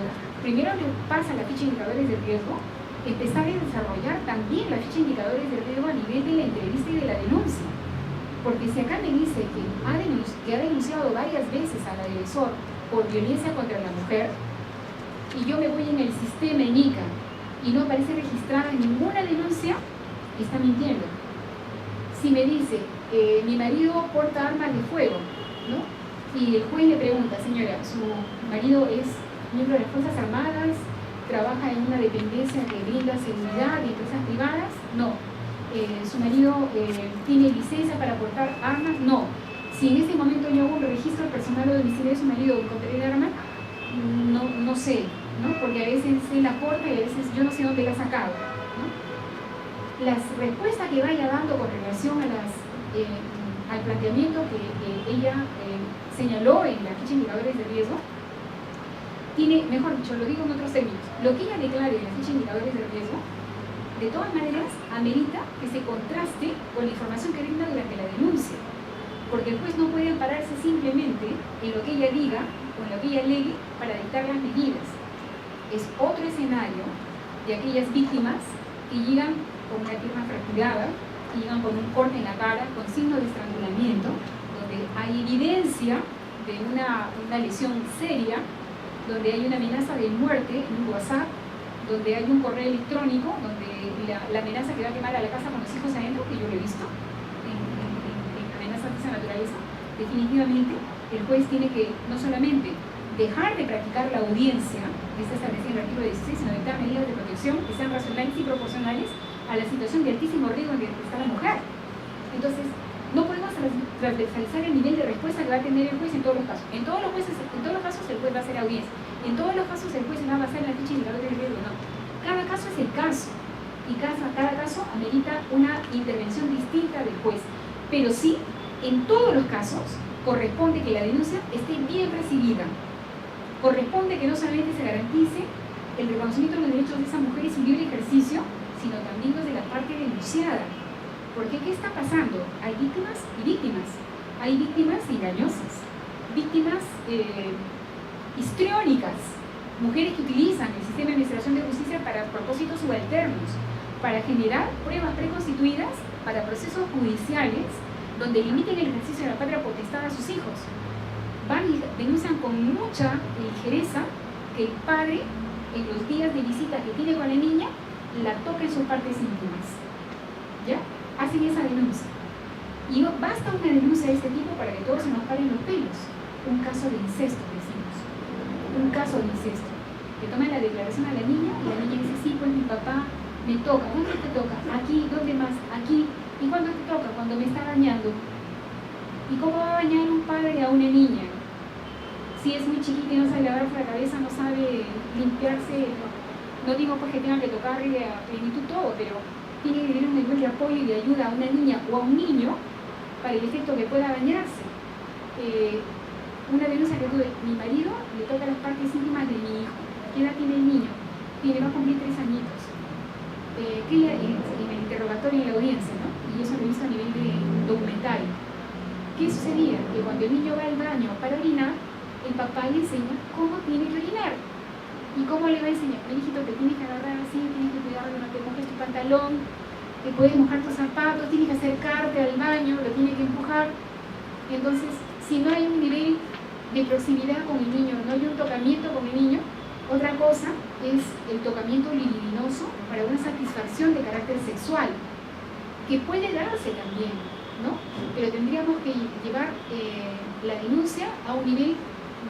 primero le pasa la ficha de indicadores de riesgo, empezar a desarrollar también la ficha de indicadores de riesgo a nivel de la entrevista y de la denuncia. Porque si acá me dice que ha denunciado varias veces al agresor por violencia contra la mujer, y yo me voy en el sistema en ICA y no aparece registrada ninguna denuncia, está mintiendo. Si me dice, mi marido porta armas de fuego, ¿no? Y el juez le pregunta, señora, ¿su marido es miembro de las Fuerzas Armadas? ¿Trabaja en una dependencia que brinda seguridad de empresas privadas? No. ¿Su marido tiene licencia para portar armas? No. Si en ese momento yo hago un registro personal o domicilio de su marido con tener arma, no sé, ¿no? Porque a veces él la porta y a veces yo no sé dónde la ha sacado, ¿no? Las respuestas que vaya dando con relación a al planteamiento que ella señaló en la ficha de indicadores de riesgo, tiene, mejor dicho, lo digo en otros términos, lo que ella declare en la ficha de indicadores de riesgo, de todas maneras, amerita que se contraste con la información que brinda durante la denuncia, porque el juez no puede ampararse simplemente en lo que ella diga o en lo que ella alegue para dictar las medidas. Es otro escenario de aquellas víctimas que llegan con una pierna fracturada, que llegan con un corte en la cara, con signo de estrangulamiento, donde hay evidencia de una lesión seria, donde hay una amenaza de muerte en un WhatsApp, donde hay un correo electrónico, donde la amenaza que va a quemar a la casa con los hijos adentro, que yo lo he visto, en amenazas de esa naturaleza. Definitivamente, el juez tiene que no solamente dejar de practicar la audiencia que está establecida en el artículo 16, sino dictar medidas de protección que sean racionales y proporcionales a la situación de altísimo riesgo en que está la mujer. Entonces, no podemos transversalizar el nivel de respuesta que va a tener el juez en todos los casos. En todos los casos el juez va a hacer audiencia. En todos los casos el juez se va a basar en la ficha de indicadores de riesgo. No. Cada caso es el caso. Y cada caso amerita una intervención distinta del juez. Pero sí, en todos los casos, corresponde que la denuncia esté bien recibida. Corresponde que no solamente se garantice el reconocimiento de los derechos de esa mujer y su libre ejercicio, sino también los de la parte denunciada. Porque ¿qué está pasando? Hay víctimas y víctimas. Hay víctimas engañosas, víctimas histriónicas, mujeres que utilizan el sistema de administración de justicia para propósitos subalternos, para generar pruebas preconstituidas para procesos judiciales donde limiten el ejercicio de la patria potestad a sus hijos. Van y denuncian con mucha ligereza que el padre, en los días de visita que tiene con la niña, la toca en sus partes íntimas. ¿Ya? Hacen esa denuncia. Y no basta una denuncia de este tipo para que todos se nos paren los pelos. Un caso de incesto, decimos. Un caso de incesto. Le toman la declaración a la niña y la niña dice, sí, pues mi papá me toca. ¿Dónde te toca? Aquí. ¿Dónde más? Aquí. ¿Y cuándo te toca? Cuando me está bañando. ¿Y cómo va a bañar un padre a una niña? Si es muy chiquita y no sabe lavarse la cabeza, no sabe limpiarse. No digo pues que tenga que tocarle a plenitud todo, pero tiene que tener un nivel de apoyo y de ayuda a una niña o a un niño para el efecto que pueda bañarse. Una denuncia que tuve, mi marido le toca las partes íntimas de mi hijo. ¿Qué edad tiene el niño? Va a cumplir 3 añitos. En el interrogatorio, en la audiencia, ¿no? Y eso lo he visto a nivel de documentario. ¿Qué sucedía? Que cuando el niño va al baño para orinar, el papá le enseña cómo tiene que orinar. ¿Y cómo le va a enseñar? Mi hijito, te tienes que agarrar así, tienes que cuidar que no te mojes tu pantalón, te puedes mojar tus zapatos, tienes que acercarte al baño, lo tienes que empujar. Entonces, si no hay un nivel de proximidad con el niño, no hay un tocamiento con el niño, otra cosa es el tocamiento libidinoso para una satisfacción de carácter sexual, que puede darse también, ¿no? Pero tendríamos que llevar la denuncia a un nivel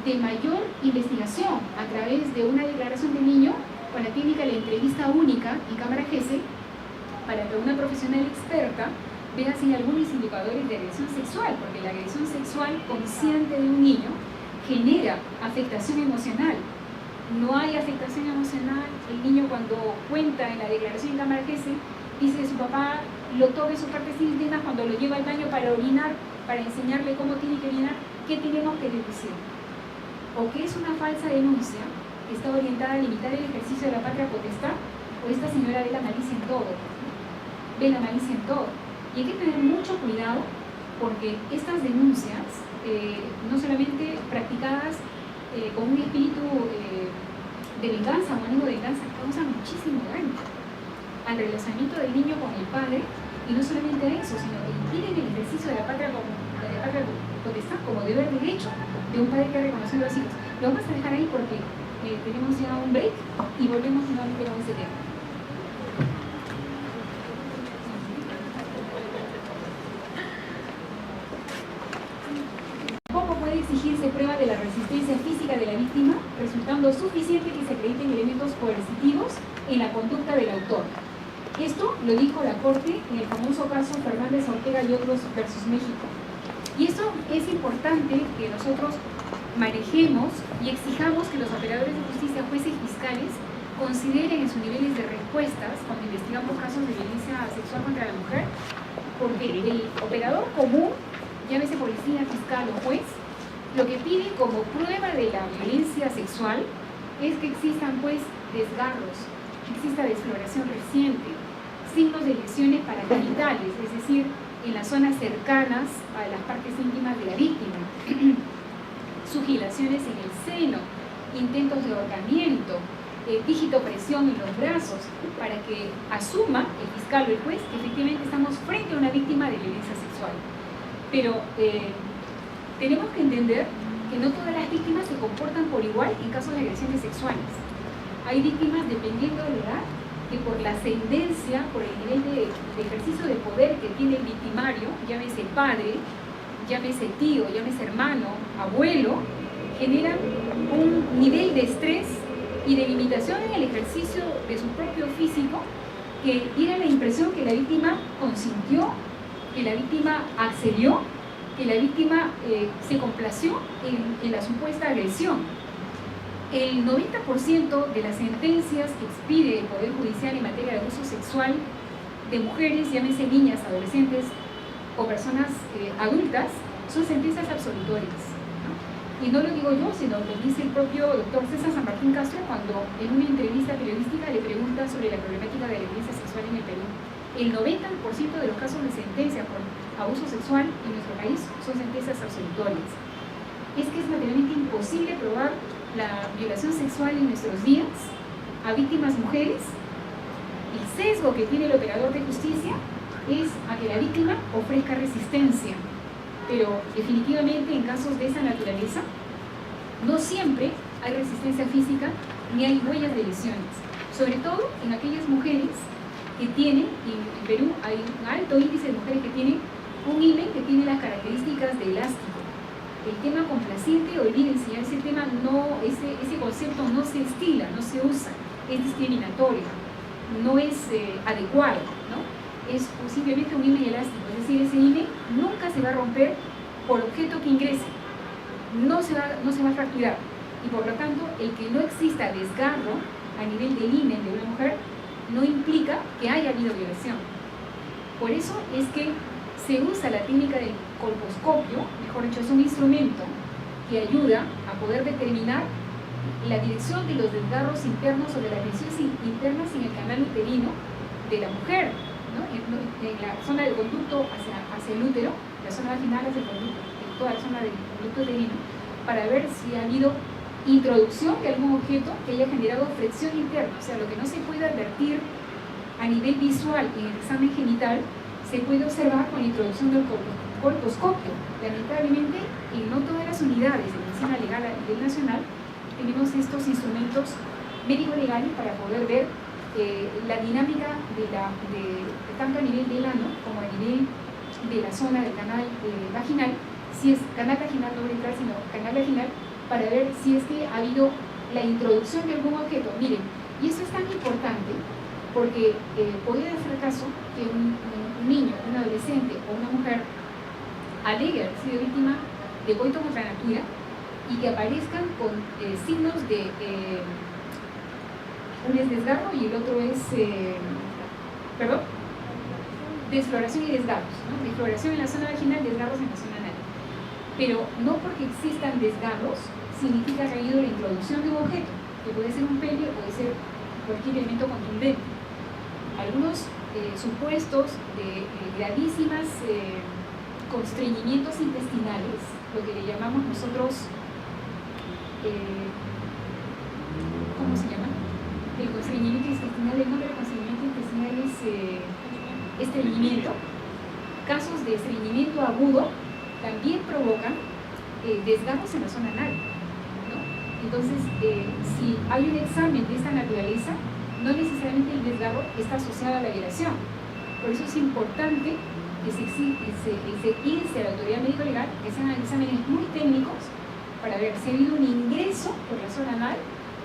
de mayor investigación a través de una declaración del niño con la técnica de la entrevista única en cámara GESEL, para que una profesional experta vea si hay algunos indicadores de agresión sexual, porque la agresión sexual consciente de un niño genera afectación emocional. No hay afectación emocional, el niño cuando cuenta en la declaración en cámara GESE, dice que su papá lo toca en sus partes íntimas cuando lo lleva al baño para orinar, para enseñarle cómo tiene que orinar. ¿Qué tenemos que deducir? O que es una falsa denuncia que está orientada a limitar el ejercicio de la patria potestad, o esta señora ve la malicia en todo, ve la malicia en todo. Y hay que tener mucho cuidado porque estas denuncias, no solamente practicadas con un espíritu de venganza o ánimo de venganza, causan muchísimo daño al relacionamiento del niño con el padre, y no solamente a eso, sino que impiden el ejercicio de la patria potestad como deber derecho de un padre que ha reconocido a los hijos. Lo vamos a dejar ahí porque tenemos ya un break y volvemos nuevamente con este tema. ¿Cómo puede exigirse prueba de la resistencia física de la víctima, resultando suficiente que se acrediten elementos coercitivos en la conducta del autor? Esto lo dijo la Corte en el famoso caso Fernández Ortega y otros versus México. Y eso es importante que nosotros manejemos y exijamos que los operadores de justicia, jueces y fiscales consideren en sus niveles de respuestas cuando investigamos casos de violencia sexual contra la mujer, porque el operador común, llámese policía, fiscal o juez, lo que pide como prueba de la violencia sexual es que existan pues desgarros, que exista desfloración reciente, signos de lesiones paragenitales, es decir, en las zonas cercanas a las partes íntimas de la víctima, sugilaciones en el seno, intentos de ahorcamiento, digitopresión en los brazos, para que asuma el fiscal o el juez que efectivamente estamos frente a una víctima de violencia sexual. Pero tenemos que entender que no todas las víctimas se comportan por igual en casos de agresiones sexuales. Hay víctimas, dependiendo de la edad, que por la ascendencia, por el nivel de ejercicio de poder que tiene el victimario, llámese padre, llámese tío, llámese hermano, abuelo, generan un nivel de estrés y de limitación en el ejercicio de su propio físico que diera la impresión que la víctima consintió, que la víctima accedió, que la víctima se complació en la supuesta agresión. El 90% de las sentencias que expide el Poder Judicial en materia de abuso sexual de mujeres, llámese niñas, adolescentes o personas adultas, son sentencias absolutorias, ¿no? Y no lo digo yo, sino lo dice el propio doctor César San Martín Castro cuando en una entrevista periodística le pregunta sobre la problemática de la violencia sexual en el Perú. El 90% de los casos de sentencia por abuso sexual en nuestro país son sentencias absolutorias. Es que es materialmente imposible probar la violación sexual en nuestros días a víctimas mujeres. El sesgo que tiene el operador de justicia es a que la víctima ofrezca resistencia, pero definitivamente en casos de esa naturaleza no siempre hay resistencia física ni hay huellas de lesiones, sobre todo en aquellas mujeres que tienen, y en Perú hay un alto índice de mujeres que tienen un himen que tiene las características de elástico. El tema complaciente, olvídense, ya ese tema no, ese concepto no se estila, no se usa, es discriminatorio, no es adecuado, ¿no? Es simplemente un himen elástico, es decir, ese himen nunca se va a romper por objeto que ingrese, no se va a fracturar, y por lo tanto el que no exista desgarro a nivel del himen de una mujer no implica que haya habido violación. Por eso es que se usa la técnica del colposcopio, mejor dicho, es un instrumento que ayuda a poder determinar la dirección de los desgarros internos o de las lesiones internas en el canal uterino de la mujer, ¿no? En la zona del conducto hacia el útero, la zona vaginal hacia el conducto, en toda la zona del conducto uterino, para ver si ha habido introducción de algún objeto que haya generado fricción interna. O sea, lo que no se puede advertir a nivel visual en el examen genital se puede observar con la introducción del colposcopio. Lamentablemente, en no todas las unidades de medicina legal a nivel nacional tenemos estos instrumentos médico-legales para poder ver la dinámica tanto a nivel del ano como a nivel de la zona del canal vaginal, si es canal vaginal, no ventral, sino canal vaginal, para ver si es que ha habido la introducción de algún objeto. Miren, y eso es tan importante porque podría hacer caso que un un niño, un adolescente o una mujer alegue haber sido víctima de coito contra natura y que aparezcan con signos de uno es desgarro y el otro es desfloración y desgarros, ¿no? Desfloración en la zona vaginal, desgarros en la zona anal. Pero no porque existan desgarros significa que ha habido la introducción de un objeto, que puede ser un pene, puede ser cualquier elemento contundente. Algunos supuestos de gravísimas constreñimientos intestinales, lo que le llamamos nosotros, ¿cómo se llama? El constreñimiento intestinal, el nombre del constreñimiento intestinal es estreñimiento. Casos de estreñimiento agudo también provocan desgarros en la zona anal, ¿no? Entonces, si hay un examen de esta naturaleza, no necesariamente el desgarro está asociado a la violación. Por eso es importante que se inste a la autoridad médico-legal que se hagan exámenes muy técnicos para ver si ha habido un ingreso por la zona anal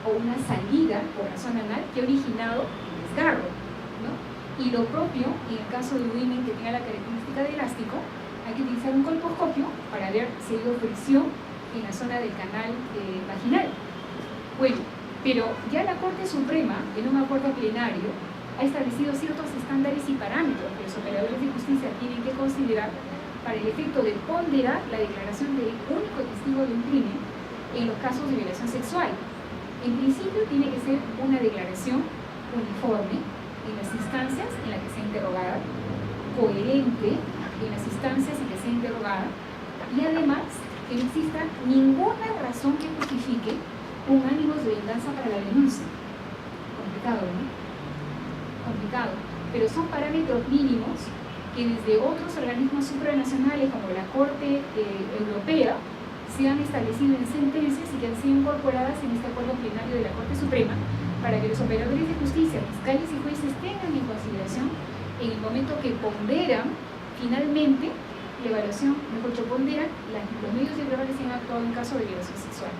o una salida por la zona anal que ha originado el desgarro, ¿no? Y lo propio, en el caso de un himen que tenga la característica de elástico, hay que utilizar un colposcopio para ver si ha habido fricción en la zona del canal vaginal. Bueno, pero ya la Corte Suprema, en un acuerdo plenario, ha establecido ciertos estándares y parámetros que los operadores de justicia tienen que considerar para el efecto de ponderar la declaración del único testigo de un crimen en los casos de violación sexual. En principio tiene que ser una declaración uniforme en las instancias en las que sea interrogada, coherente en las instancias en que sea interrogada, y además que no exista ninguna razón que justifique un ánimo de venganza para la denuncia. Complicado, ¿no? Complicado. Pero son parámetros mínimos que desde otros organismos supranacionales como la Corte Europea se han establecido en sentencias y que han sido incorporadas en este acuerdo plenario de la Corte Suprema para que los operadores de justicia, fiscales y jueces tengan en consideración en el momento que ponderan finalmente la evaluación, mejor dicho, ponderan los medios de prueba que se han actuado en caso de violación sexual.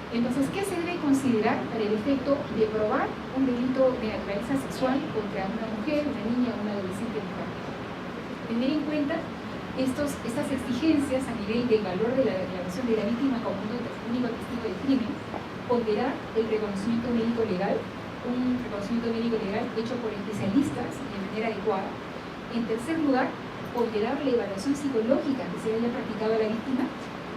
Entonces, ¿qué se debe considerar para el efecto de probar un delito de naturaleza sexual contra una mujer, una niña o una adolescente mujer? Tener en cuenta estas exigencias a nivel del valor de la declaración de la víctima como único testigo del crimen, ponderar el reconocimiento médico legal, un reconocimiento médico legal hecho por especialistas de manera adecuada. En tercer lugar, ponderar la evaluación psicológica que se haya practicado a la víctima,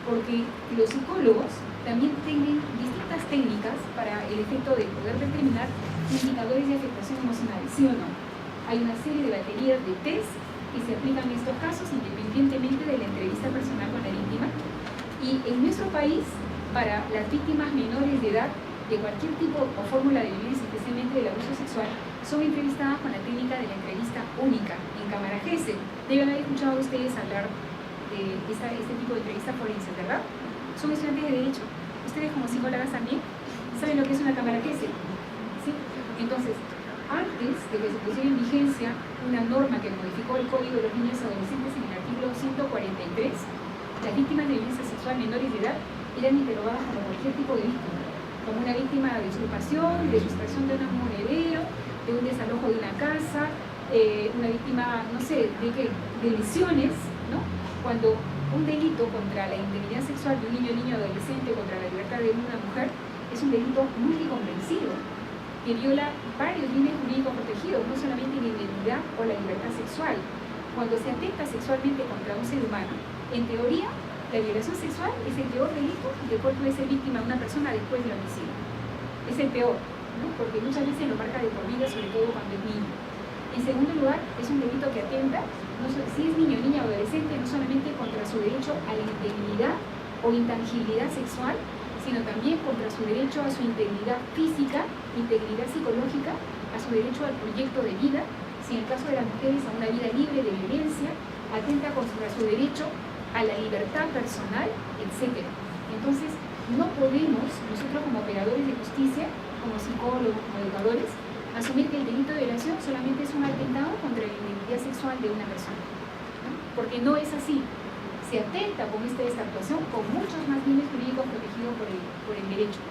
porque los psicólogos también tienen distintas técnicas para el efecto de poder determinar indicadores de afectación emocional, ¿sí o no? Hay una serie de baterías de test que se aplican en estos casos independientemente de la entrevista personal con la víctima. Y en nuestro país, para las víctimas menores de edad de cualquier tipo o fórmula de violencia, especialmente del abuso sexual, son entrevistadas con la técnica de la entrevista única en cámara Gesell. Deben haber escuchado ustedes hablar de este tipo de entrevista forense, ¿verdad? Son estudiantes de Derecho. Ustedes como psicólogas también saben lo que es una cámara Gesell, ¿sí? Entonces, antes de que se pusiera en vigencia una norma que modificó el Código de los Niños y Adolescentes en el artículo 143, las víctimas de violencia sexual menores de edad eran interrogadas como cualquier tipo de víctima, como una víctima de usurpación, de sustracción de un monedero, de un desalojo de una casa, una víctima, no sé, de lesiones, ¿no? Cuando un delito contra la integridad sexual de un niño, niño, adolescente, contra la libertad de una mujer, es un delito multicomprensivo que viola varios bienes jurídicos protegidos, no solamente la indemnidad o la libertad sexual. Cuando se atenta sexualmente contra un ser humano, en teoría, la violación sexual es el peor delito del cual puede ser víctima una persona después del homicidio. Es el peor, ¿no? Porque muchas veces lo marca de por vida, sobre todo cuando es niño. En segundo lugar, es un delito que atenta, si es niño, niña o adolescente, no solamente contra su derecho a la integridad o intangibilidad sexual, sino también contra su derecho a su integridad física, integridad psicológica, a su derecho al proyecto de vida, si en el caso de las mujeres a una vida libre de violencia, atenta contra su derecho a la libertad personal, etc. Entonces, no podemos, nosotros como operadores de justicia, como psicólogos, como educadores, asumir que el delito de violación solamente es un atentado contra la integridad sexual de una persona, ¿no? Porque no es así. Se atenta con esta actuación con muchos más bienes jurídicos protegidos por el derecho.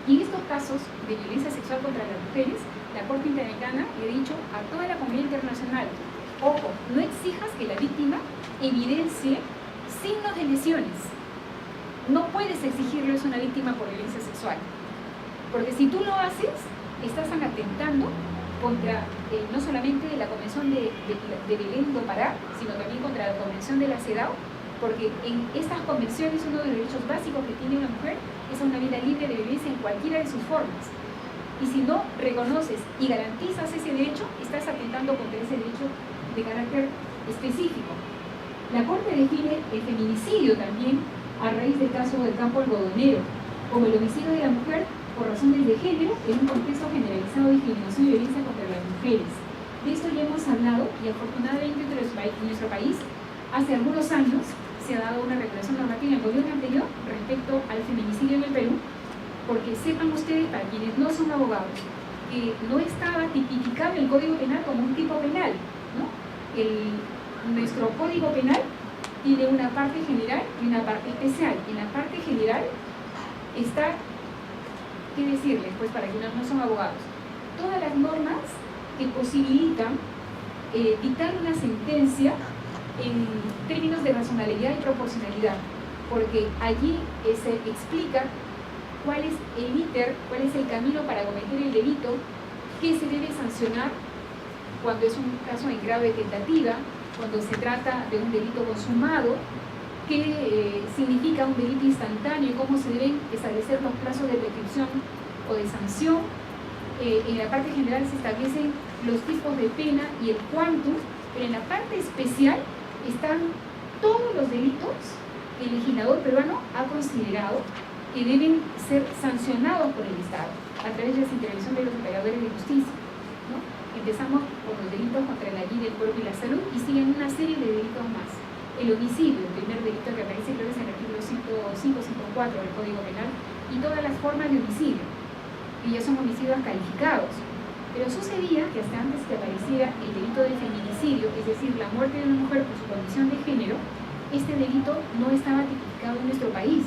Y en estos casos de violencia sexual contra las mujeres, la Corte Interamericana le ha dicho a toda la comunidad internacional Ojo, no exijas que la víctima evidencie signos de lesiones. No puedes exigirle eso a una víctima por violencia sexual. Porque si tú lo haces, estás atentando contra no solamente la Convención de Belén do Pará, sino también contra la Convención de la CEDAW, porque en estas convenciones uno de los derechos básicos que tiene una mujer es una vida libre de violencia en cualquiera de sus formas. Y si no reconoces y garantizas ese derecho, estás atentando contra ese derecho de carácter específico. La Corte define el feminicidio también a raíz del caso del campo algodonero, como el homicidio de la mujer por razones de género en un contexto generalizado de discriminación y violencia contra las mujeres. De esto ya hemos hablado y afortunadamente en nuestro país hace algunos años se ha dado una regulación normativa en el gobierno anterior respecto al feminicidio en el Perú, porque sepan ustedes, para quienes no son abogados, que no estaba tipificado el Código Penal como un tipo penal, ¿no? Nuestro Código Penal tiene una parte general y una parte especial. En la parte general está, ¿qué decirles? Pues para quienes no son abogados, todas las normas que posibilitan dictar una sentencia en términos de racionalidad y proporcionalidad, porque allí se explica cuál es el íter, cuál es el camino para cometer el delito, qué se debe sancionar cuando es un caso en grave tentativa, cuando se trata de un delito consumado, qué significa un delito instantáneo y cómo se deben establecer los plazos de prescripción o de sanción. En la parte general se establecen los tipos de pena y el quantum, pero en la parte especial están todos los delitos que el legislador peruano ha considerado que deben ser sancionados por el Estado a través de la intervención de los operadores de justicia, ¿no? Empezamos por los delitos contra la vida, el cuerpo y la salud y siguen una serie de delitos más. El homicidio, el primer delito que aparece creo que es en el artículo 105, 104 del Código Penal, y todas las formas de homicidio, que ya son homicidios calificados. Pero sucedía que hasta antes que apareciera el delito de feminicidio, es decir, la muerte de una mujer por su condición de género, este delito no estaba tipificado en nuestro país.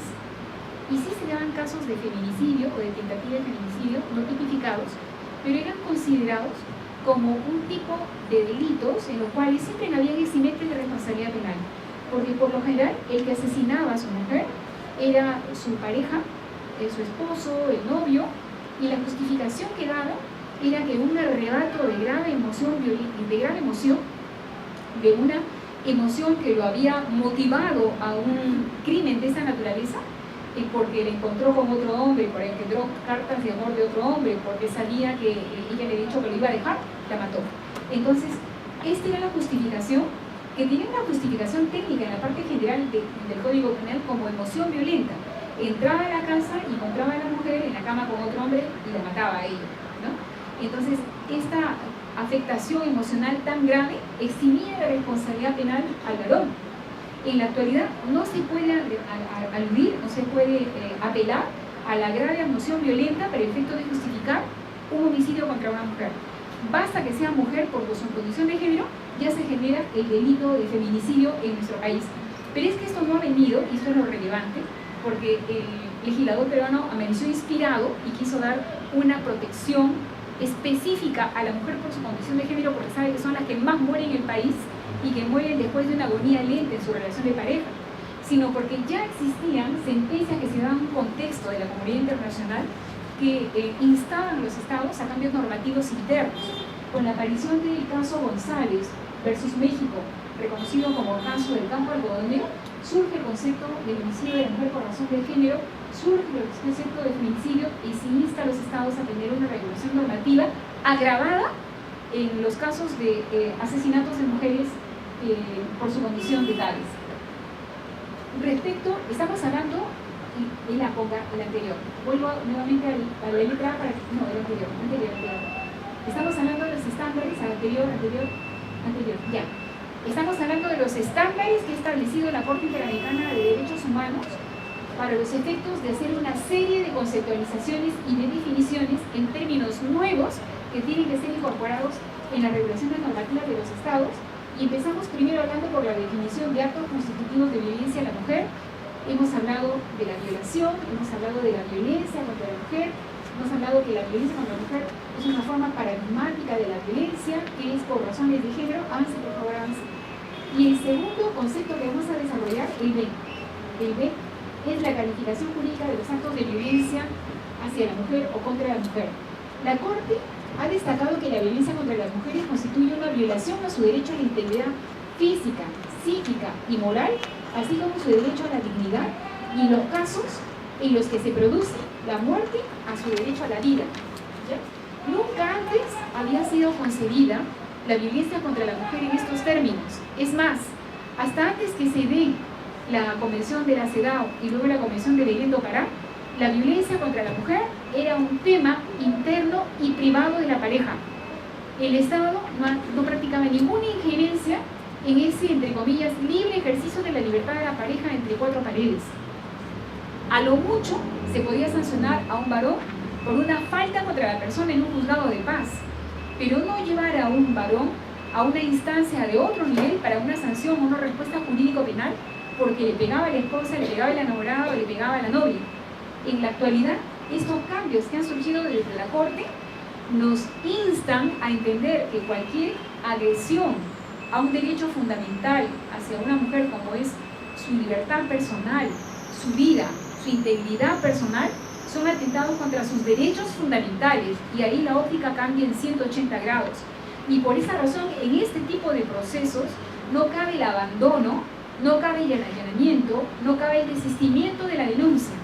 Y sí se daban casos de feminicidio o de tentativa de feminicidio no tipificados, pero eran considerados como un tipo de delitos en los cuales siempre había eximente de responsabilidad penal, porque por lo general el que asesinaba a su mujer era su pareja, su esposo, el novio, y la justificación que daba era que un arrebato de grave emoción, de una emoción que lo había motivado a un crimen de esa naturaleza, porque le encontró con otro hombre, porque encontró cartas de amor de otro hombre, porque sabía que ella le había dicho que lo iba a dejar, la mató. Entonces, esta era la justificación, que tiene una justificación técnica en la parte general del Código Penal como emoción violenta. Entraba a la casa y encontraba a la mujer en la cama con otro hombre y la mataba a ella, ¿no? Entonces, esta afectación emocional tan grave eximía de responsabilidad penal al varón. En la actualidad no se puede aludir, no se puede apelar a la grave emoción violenta para el efecto de justificar un homicidio contra una mujer. Basta que sea mujer por su condición de género, ya se genera el delito de feminicidio en nuestro país. Pero es que esto no ha venido, y esto es lo relevante, porque el legislador peruano amaneció inspirado y quiso dar una protección específica a la mujer por su condición de género, porque sabe que son las que más mueren en el país y que mueren después de una agonía lenta en su relación de pareja, sino porque ya existían sentencias que se daban un contexto de la comunidad internacional que instaban a los estados a cambios normativos internos. Con la aparición del caso González versus México, reconocido como caso del campo algodonero, surge el concepto del homicidio de la mujer por razón de género, surge el concepto de feminicidio y se insta a los estados a tener una regulación normativa agravada en los casos de asesinatos de mujeres por su condición de tales. Respecto, estamos hablando en la anterior. Vuelvo nuevamente a la letra A para no, el anterior. Estamos hablando de los estándares, anterior, ya. Estamos hablando de los estándares que ha establecido la Corte Interamericana de Derechos Humanos para los efectos de hacer una serie de conceptualizaciones y de definiciones en términos nuevos que tienen que ser incorporados en la regulación normativa de los estados. Y empezamos primero hablando por la definición de actos constitutivos de violencia a la mujer. Hemos hablado de la violación, hemos hablado de la violencia contra la mujer, ¿no? hemos hablado que la violencia contra la mujer es una forma paradigmática de la violencia que es por razones de género. Avance, por favor, avance. Y el segundo concepto que vamos a desarrollar, el B. El B es la calificación jurídica de los actos de violencia hacia la mujer o contra la mujer. La Corte ha destacado que la violencia contra las mujeres constituye una violación a su derecho a la integridad física, psíquica y moral, así como su derecho a la dignidad, y los casos en los que se produce la muerte a su derecho a la vida. ¿Ya? Nunca antes había sido concebida la violencia contra la mujer en estos términos. Es más, hasta antes que se dé la Convención de la CEDAW y luego la Convención de Belén do Pará, la violencia contra la mujer era un tema interno y privado de la pareja. El Estado no practicaba ninguna injerencia en ese, entre comillas, libre ejercicio de la libertad de la pareja entre cuatro paredes. A lo mucho se podía sancionar a un varón por una falta contra la persona en un juzgado de paz, pero no llevar a un varón a una instancia de otro nivel para una sanción o una respuesta jurídico-penal porque le pegaba a la esposa, le pegaba al enamorado, le pegaba a la novia. En la actualidad, estos cambios que han surgido desde la Corte nos instan a entender que cualquier agresión a un derecho fundamental hacia una mujer, como es su libertad personal, su vida, su integridad personal, son atentados contra sus derechos fundamentales, y ahí la óptica cambia en 180 grados. Y por esa razón, en este tipo de procesos no cabe el abandono, no cabe el allanamiento, no cabe el desistimiento de la denuncia,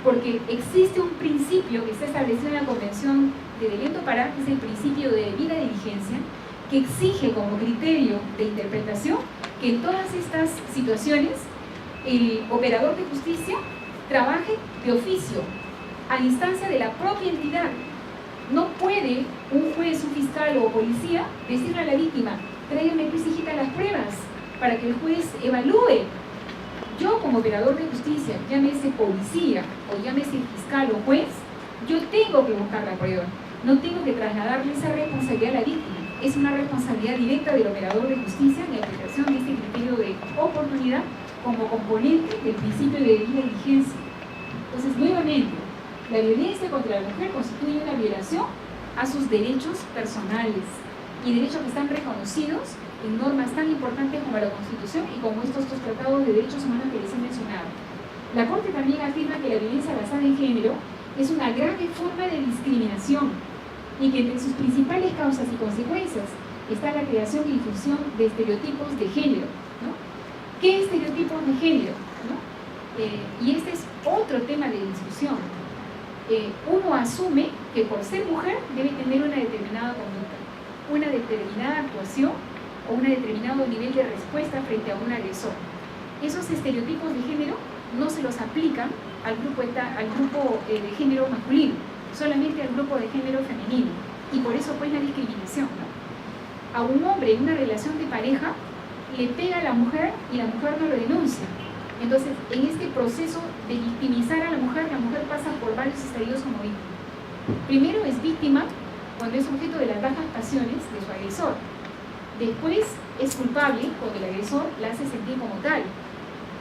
porque existe un principio que está establecido en la Convención de Belén do Pará, que es el principio de debida diligencia, que exige como criterio de interpretación que en todas estas situaciones el operador de justicia trabaje de oficio, a instancia de la propia entidad. No puede un juez, un fiscal o policía decirle a la víctima: tráigame pues, hijita, las pruebas para que el juez evalúe. Yo, como operador de justicia, llámese policía o llámese fiscal o juez, yo tengo que buscar la prueba, no tengo que trasladarle esa responsabilidad a la víctima. Es una responsabilidad directa del operador de justicia en la aplicación de este criterio de oportunidad como componente del principio de debida diligencia. Entonces, nuevamente, la violencia contra la mujer constituye una violación a sus derechos personales, y derechos que están reconocidos en normas tan importantes como la Constitución y como estos dos tratados de derechos humanos que les he mencionado. La Corte también afirma que la violencia basada en género es una grave forma de discriminación y que entre sus principales causas y consecuencias está la creación y difusión de estereotipos de género, ¿no? ¿Qué estereotipos de género? ¿No? Y este es otro tema de discusión. Uno asume que por ser mujer debe tener una determinada conducta, una determinada actuación o un determinado nivel de respuesta frente a un agresor. Esos estereotipos de género no se los aplican al grupo de género masculino, solamente al grupo de género femenino, y por eso pues la discriminación, ¿no? A un hombre en una relación de pareja le pega a la mujer y la mujer no lo denuncia. Entonces, en este proceso de victimizar a la mujer pasa por varios estadios como víctima. Primero es víctima cuando es objeto de las bajas pasiones de su agresor. Después es culpable cuando el agresor la hace sentir como tal.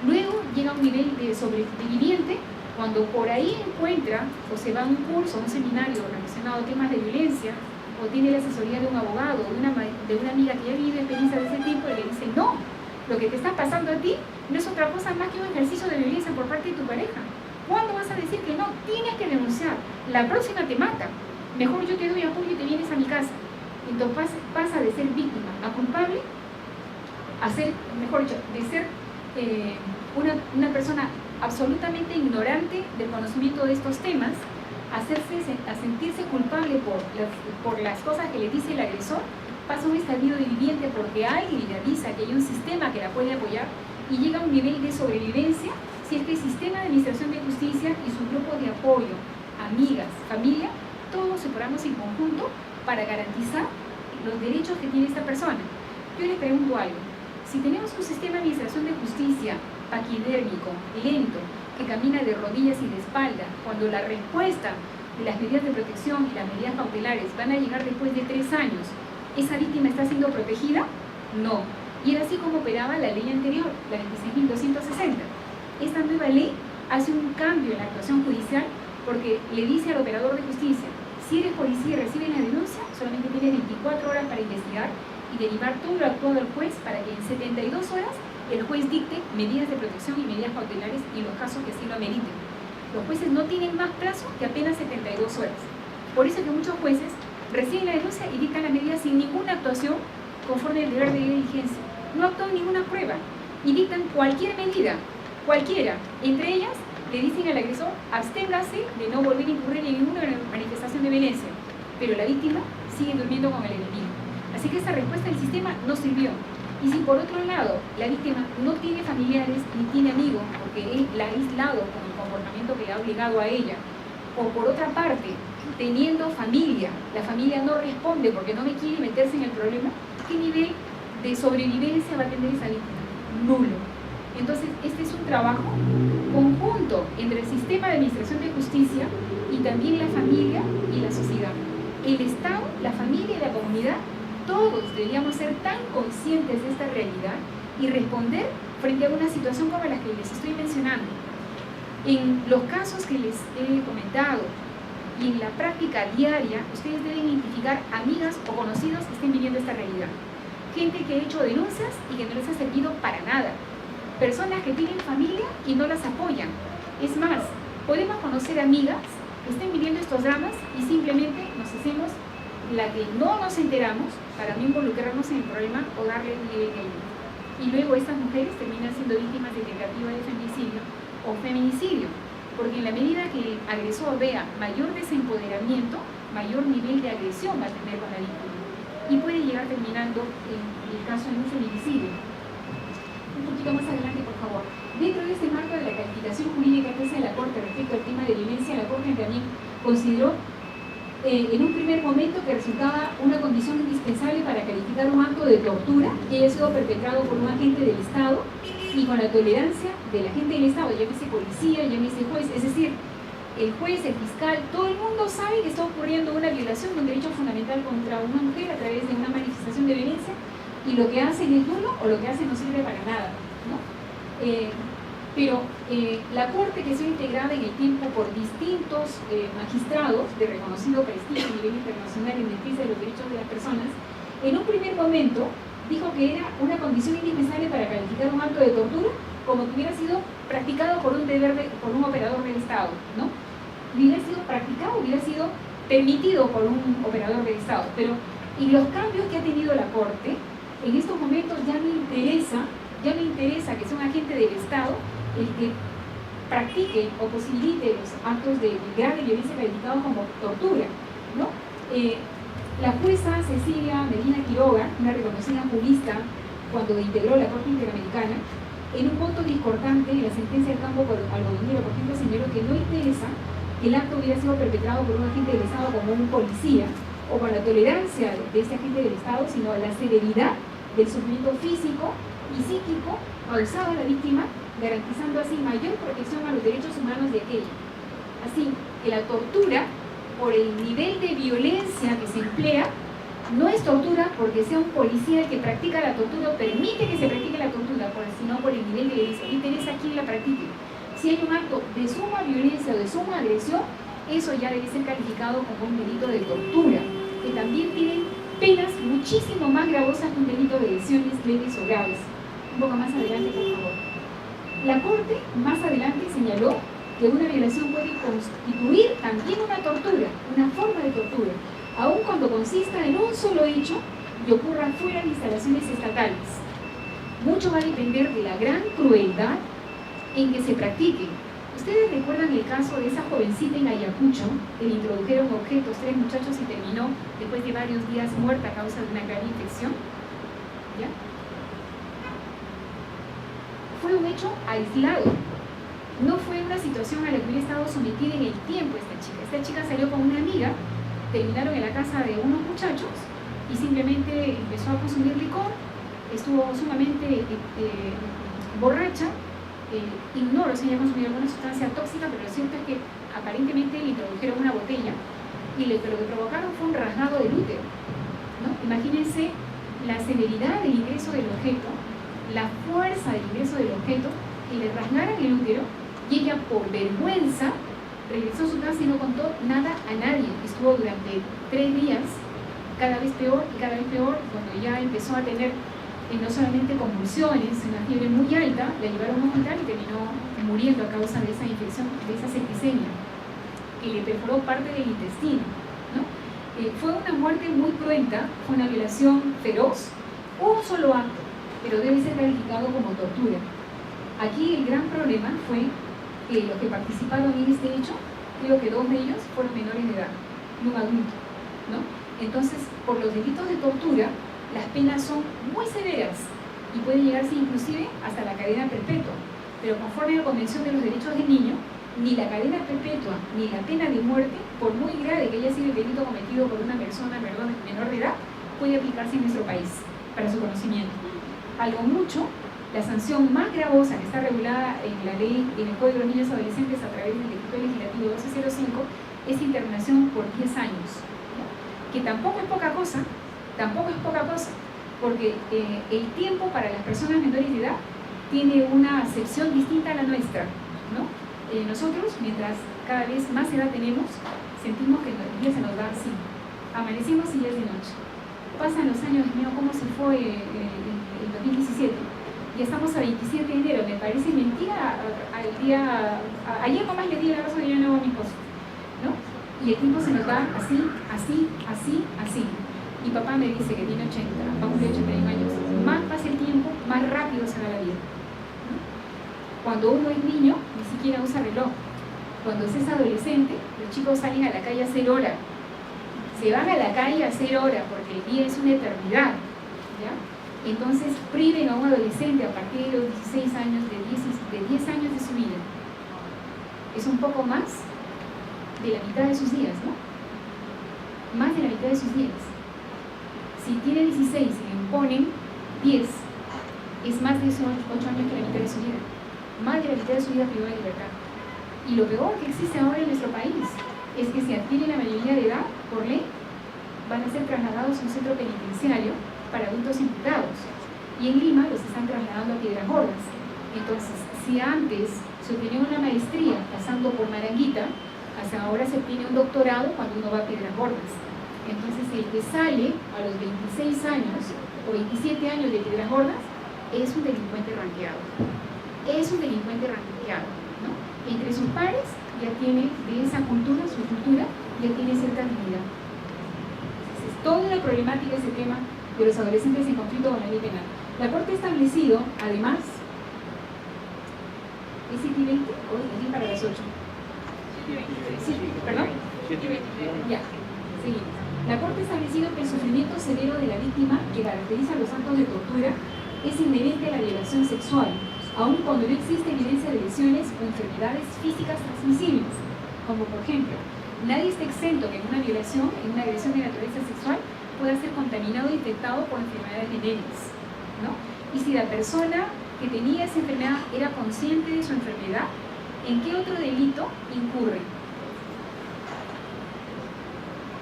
Luego llega a un nivel de sobreviviente cuando por ahí encuentra o se va a un curso, a un seminario relacionado a temas de violencia, o tiene la asesoría de un abogado o de una amiga que ya ha vivido experiencias de ese tipo y le dice: no, lo que te está pasando a ti no es otra cosa más que un ejercicio de violencia por parte de tu pareja. ¿Cuándo vas a decir que no? Tienes que denunciar. La próxima te mata. Mejor yo te doy apoyo y te vienes a mi casa. Entonces pasa de ser víctima a culpable a ser, mejor dicho, de ser una persona absolutamente ignorante del conocimiento de estos temas, a sentirse culpable por las cosas que le dice el agresor. Pasa un estadio de viviente porque alguien le avisa que hay un sistema que la puede apoyar, y llega a un nivel de sobrevivencia si es que el sistema de administración de justicia y su grupo de apoyo, amigas, familia, todos separamos en conjunto para garantizar los derechos que tiene esta persona. Yo les pregunto algo: si tenemos un sistema de administración de justicia paquidérmico, lento, que camina de rodillas y de espalda, cuando la respuesta de las medidas de protección y las medidas cautelares van a llegar después de 3 años, ¿esa víctima está siendo protegida? No. Y era así como operaba la ley anterior, la 26.260. Esta nueva ley hace un cambio en la actuación judicial porque le dice al operador de justicia: si eres policía y recibes la denuncia, solamente tienes 24 horas para investigar y derivar todo lo actuado al juez para que en 72 horas el juez dicte medidas de protección y medidas cautelares en los casos que así lo ameriten. Los jueces no tienen más plazo que apenas 72 horas. Por eso es que muchos jueces reciben la denuncia y dictan la medida sin ninguna actuación conforme al deber de diligencia. No actúan ninguna prueba y dictan cualquier medida, cualquiera. Entre ellas, le dicen al agresor: absténgase de no volver a incurrir en ninguna manifestación de violencia. Pero la víctima sigue durmiendo con el enemigo. Así que esa respuesta del sistema no sirvió. Y si por otro lado la víctima no tiene familiares ni tiene amigos, porque él la ha aislado con el comportamiento que le ha obligado a ella, o por otra parte, teniendo familia, la familia no responde porque no me quiere meterse en el problema, ¿qué nivel de sobrevivencia va a tener esa víctima? Nulo. Entonces, este es un trabajo conjunto entre el sistema de administración de justicia y también la familia y la sociedad. El Estado, la familia y la comunidad, todos deberíamos ser tan conscientes de esta realidad y responder frente a una situación como la que les estoy mencionando. En los casos que les he comentado y en la práctica diaria, ustedes deben identificar amigas o conocidos que estén viviendo esta realidad. Gente que ha hecho denuncias y que no les ha servido para nada. Personas que tienen familia y no las apoyan. Es más, podemos conocer amigas que estén viviendo estos dramas y simplemente nos hacemos la que no nos enteramos para no involucrarnos en el problema o darle un nivel de ayuda. Y luego estas mujeres terminan siendo víctimas de tentativa de femicidio o feminicidio, porque en la medida que el agresor vea mayor desempoderamiento, mayor nivel de agresión va a tener con la víctima y puede llegar terminando en el caso de un feminicidio. Un poquito más adelante, por favor. Dentro de este marco de la calificación jurídica que hace la Corte respecto al tema de violencia, la Corte también consideró en un primer momento que resultaba una condición indispensable para calificar un acto de tortura que haya sido perpetrado por un agente del Estado y con la tolerancia del agente del Estado, llámese policía, llámese juez, es decir, el juez, el fiscal, todo el mundo sabe que está ocurriendo una violación de un derecho fundamental contra una mujer a través de una manifestación de violencia y lo que hacen es nulo o lo que hacen no sirve para nada, ¿no? Pero la Corte, que ha sido integrada en el tiempo por distintos magistrados de reconocido prestigio a nivel internacional en defensa de los derechos de las personas, en un primer momento dijo que era una condición indispensable para calificar un acto de tortura como que hubiera sido practicado por un operador del Estado, ¿no? Hubiera sido practicado, hubiera sido permitido por un operador del Estado. Pero, y los cambios que ha tenido la Corte, en estos momentos ya me interesa que sea un agente del Estado el que practique o posibilite los actos de grave violencia calificados como tortura, ¿no? La jueza Cecilia Medina Quiroga, una reconocida jurista, cuando integró la Corte Interamericana, en un voto discordante en la sentencia del campo algodonero, por ejemplo, señaló que no interesa que el acto hubiera sido perpetrado por un agente del Estado como un policía o con la tolerancia de ese agente del Estado, sino la severidad del sufrimiento físico y psíquico causado a la víctima, garantizando así mayor protección a los derechos humanos de aquella. Así que la tortura, por el nivel de violencia que se emplea, no es tortura porque sea un policía el que practica la tortura o permite que se practique la tortura, sino por el nivel de violencia. No interesa quién la practique. Si hay un acto de suma violencia o de suma agresión, eso ya debe ser calificado como un delito de tortura, que también tiene penas muchísimo más gravosas que un delito de lesiones leves o graves. Un poco más adelante, por favor. La Corte más adelante señaló que una violación puede constituir también una tortura, una forma de tortura, aun cuando consista en un solo hecho y ocurra fuera de instalaciones estatales. Mucho va a depender de la gran crueldad en que se practique. ¿Ustedes recuerdan el caso de esa jovencita en Ayacucho que le introdujeron objetos, 3 muchachos, y terminó después de varios días muerta a causa de una grave infección? ¿Ya? Fue un hecho aislado. No fue una situación a la que hubiera estado sometida en el tiempo esta chica. Esta chica salió con una amiga, terminaron en la casa de unos muchachos y simplemente empezó a consumir licor, estuvo sumamente borracha, ignoro si ella consumió alguna sustancia tóxica, pero lo cierto es que aparentemente le introdujeron una botella y lo que provocaron fue un rasgado del útero, ¿no? Imagínense la severidad del ingreso del objeto, la fuerza del ingreso del objeto, y le rasgaran el útero y ella por vergüenza regresó a su casa y no contó nada a nadie. Estuvo durante 3 días, cada vez peor y cada vez peor, cuando ya empezó a tener no solamente convulsiones, una fiebre muy alta, la llevaron a un hospital y terminó muriendo a causa de esa infección, de esa septicemia, que le perforó parte del intestino, ¿no? Fue una muerte muy cruenta, fue una violación feroz, un solo acto, pero debe ser calificado como tortura. Aquí el gran problema fue que los que participaron en este hecho, creo que 2 de ellos fueron menores de edad, y un adulto, ¿no? Entonces, por los delitos de tortura, las penas son muy severas y puede llegarse inclusive hasta la cadena perpetua, pero conforme a la Convención de los Derechos del Niño, ni la cadena perpetua ni la pena de muerte, por muy grave que haya sido el delito cometido por una persona menor de edad, puede aplicarse en nuestro país, para su conocimiento. Algo mucho, la sanción más gravosa que está regulada en la ley, en el Código de los Niños y Adolescentes a través del Decreto Legislativo 1205, es internación por 10 años, ¿no? Que tampoco es poca cosa, porque el tiempo para las personas menores de edad tiene una acepción distinta a la nuestra, ¿no? Nosotros, mientras cada vez más edad tenemos, sentimos que el día se nos va así. Amanecimos y ya es de noche. Pasan los años, mío, ¿cómo se fue el 2017? Ya estamos a 27 de enero, me parece mentira ayer nomás le di el abrazo de año nuevo a mi esposo, ¿no? Y el tiempo se nos va así. Mi papá me dice que tiene 80, va a cumplir 81 años. Más pasa el tiempo, más rápido se va la vida, ¿no? Cuando uno es niño, ni siquiera usa reloj. Cuando se es adolescente, los chicos salen a la calle a hacer hora. Se van a la calle a hacer hora porque el día es una eternidad, ¿ya? Entonces, priven a un adolescente a partir de los 16 años, de 10 años de su vida. Es un poco más de la mitad de sus días, ¿no? Más de la mitad de sus días. Si tiene 16 y le imponen 10, es más de esos 8 años que la mitad de su vida. Más de la mitad de su vida privada de libertad. Y lo peor que existe ahora en nuestro país es que si adquieren la mayoría de edad, por ley, van a ser trasladados a un centro penitenciario para adultos imputados. Y en Lima los están trasladando a Piedras Gordas. Entonces, si antes se obtenía una maestría pasando por Maranguita, hasta ahora se obtiene un doctorado cuando uno va a Piedras Gordas. Entonces, el que sale a los 26 años o 27 años de Piedras Gordas es un delincuente ranqueado. ¿No? Entre sus pares ya tiene de esa cultura, su cultura, ya tiene cierta dignidad. Entonces, es toda una problemática ese tema de los adolescentes en conflicto con la ley penal. La Corte ha establecido, además, ¿es 7:20 o es para las 8? Sí, ¿perdón? 7:20. Ya, seguimos. La Corte ha establecido que el sufrimiento severo de la víctima que caracteriza los actos de tortura es inherente a la violación sexual, aun cuando no existe evidencia de lesiones o enfermedades físicas transmisibles, como por ejemplo, nadie está exento que en una violación, en una agresión de naturaleza sexual, pueda ser contaminado o infectado por enfermedades venéreas, ¿no? Y si la persona que tenía esa enfermedad era consciente de su enfermedad, ¿en qué otro delito incurre?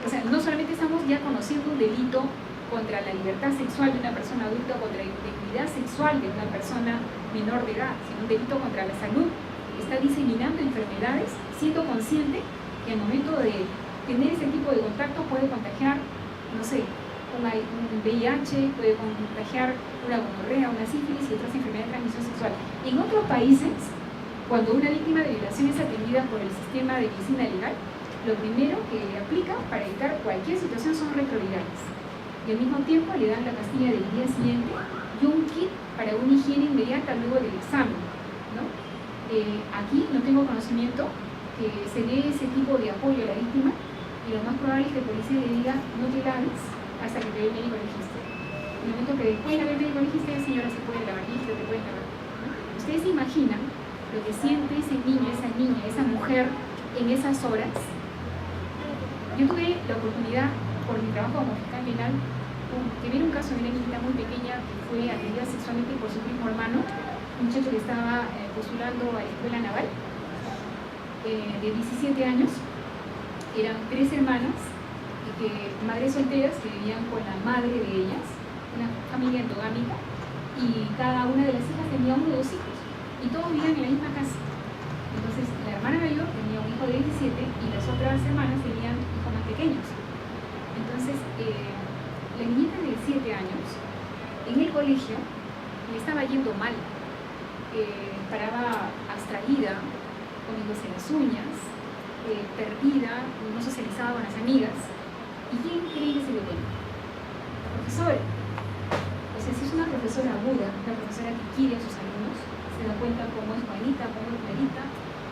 O sea, no solamente estamos ya conociendo un delito contra la libertad sexual de una persona adulta, contra la integridad sexual de una persona menor de edad, sino un delito contra la salud. Está diseminando enfermedades, siendo consciente que al momento de tener ese tipo de contacto puede contagiar, no sé, un VIH, puede contagiar una gonorrea, una sífilis y otras enfermedades de transmisión sexual. En otros países, cuando una víctima de violación es atendida por el sistema de medicina legal, lo primero que le aplica para evitar cualquier situación son retrovirales. Y al mismo tiempo le dan la pastilla del día siguiente y un kit para una higiene inmediata luego del examen, ¿no? Aquí no tengo conocimiento que se dé ese tipo de apoyo a la víctima y lo más probable es que el policía le diga no te laves hasta que te dé el médico legista. En el momento que después de haber médico legista, señora, se puede lavar, listo, te pueden lavar, ¿no? ¿Ustedes se imaginan lo que siente ese niño, esa niña, esa mujer en esas horas? Yo tuve la oportunidad, por mi trabajo como fiscal penal, de ver un caso de una niñita muy pequeña que fue agredida sexualmente por su primo hermano, un muchacho que estaba postulando a la escuela naval, de 17 años. Eran 3 hermanas, madres solteras que vivían con la madre de ellas, una familia endogámica, y cada una de las hijas tenía 1 o 2 hijos, y todos vivían en la misma casa. Entonces, la hermana mayor tenía un hijo hijo de 17 y las otras hermanas tenían hijos más pequeños. Entonces, la niñita de 7 años, en el colegio, le estaba yendo mal. Paraba abstraída, comiéndose las uñas, perdida, no socializaba con las amigas. ¿Y quién cree que se lo tiene? La profesora. O sea, si es una profesora aguda, una profesora que quiere a sus alumnos, se da cuenta cómo es Juanita, cómo es Marita,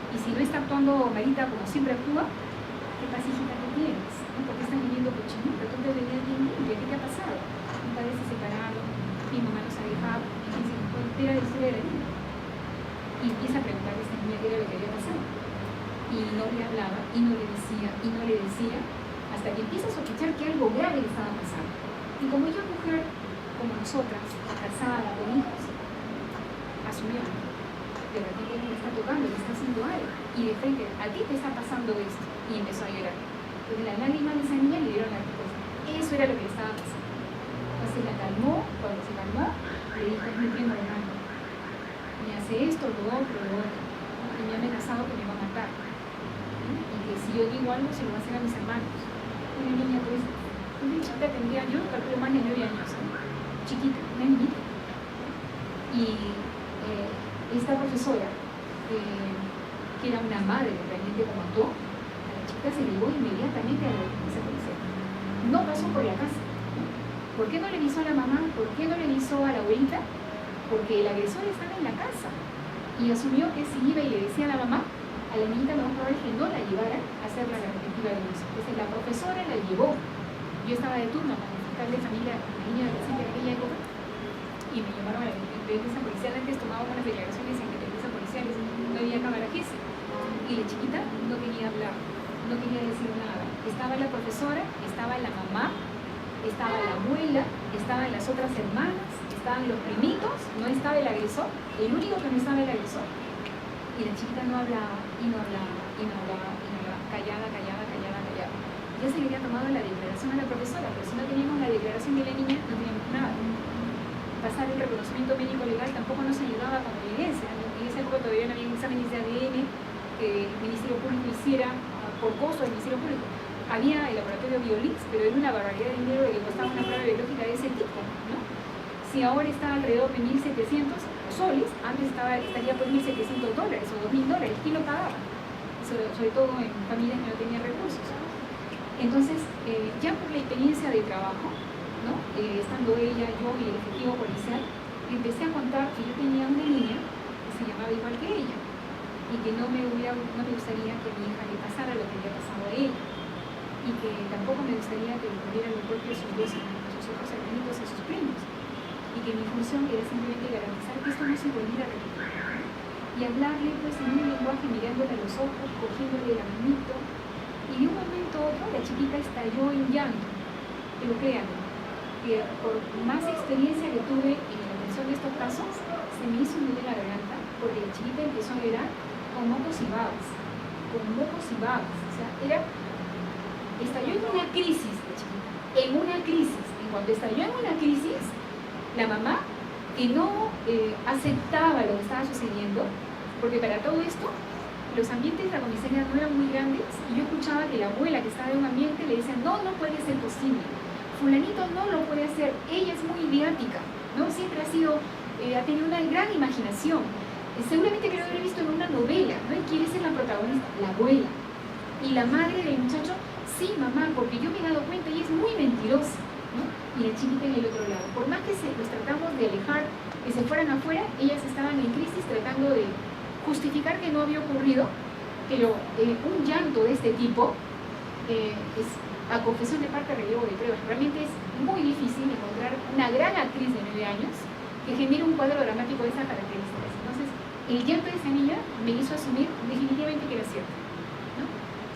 y si no está actuando Marita como siempre actúa, ¿qué pasijita que tienes? ¿No? ¿Por qué estás viviendo cochinita? Tú te venías bien limpia, ¿qué te ha pasado? Mi padre se separaron, mi mamá nos ha dejado, y se entera de la historia de la niña. Y empieza a preguntarle a esta niña qué era lo que había pasado. Y no le hablaba, y no le decía, y no le decía, hasta que empieza a sospechar que algo grave le estaba pasando. Y como ella es mujer, como nosotras, casada, con hijos, asumió, de repente le está tocando, le está haciendo algo, y de frente, a ti te está pasando esto, y empezó a llorar. Entonces las lágrimas de esa niña le dieron la respuesta. Eso era lo que le estaba pasando. Entonces la calmó, cuando se calmó, le dijo, es mi primo hermano, me hace esto, lo otro, y me ha amenazado que me va a matar. Y que si yo digo algo, se lo va a hacer a mis hermanos. Una niña, pues, una chiquita tendría, yo calculo más de 9 años, ¿no? Chiquita, una niñita. Y esta profesora, que era una madre realmente como actuó, a la chica se le llevó inmediatamente a la dependencia policial. No pasó por la casa. ¿Por qué no le avisó a la mamá? ¿Por qué no le avisó a la abuelita? Porque el agresor estaba en la casa. Y asumió que si iba y le decía a la mamá, a la niñita lo más probable es que no la llevara a hacer la respectiva denuncia. Entonces la profesora la llevó. Yo estaba de turno con el fiscal de familia, la niña de aquella época, y me llamaron a la dependencia policial. Antes tomábamos las declaraciones en dependencia policiales, no había cámara GESE. Y la chiquita no quería hablar, no quería decir nada. Estaba la profesora, estaba la mamá, estaba la abuela, estaban las otras hermanas, estaban los primitos, no estaba el agresor, el único que no estaba el agresor. Y la chiquita no hablaba, y no hablaba, y no hablaba, y no hablaba, callada. Ya se le había tomado la declaración a la profesora, pero si no teníamos la declaración de la niña, no teníamos nada. Pasar el reconocimiento médico legal tampoco nos ayudaba como evidencia. En esa época todavía no había exámenes de ADN que el Ministerio Público hiciera por costo del Ministerio Público. Había el laboratorio Biolix, pero era una barbaridad de dinero que costaba una prueba biológica de ese tipo, ¿no? Si ahora está alrededor de 1.700 soles, antes estaría por $1.700 o $2.000. ¿Quién lo pagaba? Sobre todo en familias que no tenían recursos. Entonces, ya por la experiencia de trabajo, ¿no? Estando ella, yo y el efectivo policial, empecé a contar que yo tenía una niña que se llamaba igual que ella y que no me gustaría que a mi hija le pasara lo que había pasado a ella y que tampoco me gustaría que le ocurriera lo propio a sus otros hermanitos y a sus primos, y que mi función era simplemente garantizar que esto no se volviera a repetir y hablarle pues en un lenguaje mirándole a los ojos, cogiéndole la manito, y de un momento a otro la chiquita estalló en llanto. Pero créanme, que por más experiencia que tuve en la atención de estos casos, se me hizo un nudo en la garganta porque la chiquita empezó a llorar con mocos y babas, o sea, estalló en una crisis la chiquita, en una crisis. Y cuando estalló en una crisis, la mamá, que no aceptaba lo que estaba sucediendo, porque para todo esto, los ambientes de la comisaría no eran muy grandes, y yo escuchaba que la abuela que estaba en un ambiente le decía, no puede ser posible, fulanito no lo puede hacer, ella es muy idiática, ¿no? Siempre ha tenido una gran imaginación, seguramente que lo habré visto en una novela, ¿no? Y quiere ser la protagonista, la abuela. Y la madre del muchacho, sí, mamá, porque yo me he dado cuenta, ella es muy mentirosa, ¿no? Y la chiquita en el otro lado. Por más que los tratamos de alejar, que se fueran afuera, ellas estaban en crisis tratando de justificar que no había ocurrido, pero un llanto de este tipo es a confesión de parte, relevo de pruebas. Realmente es muy difícil encontrar una gran actriz de 9 años que genere un cuadro dramático de esas características. Entonces, el llanto de esa niña me hizo asumir definitivamente que era cierto, ¿no?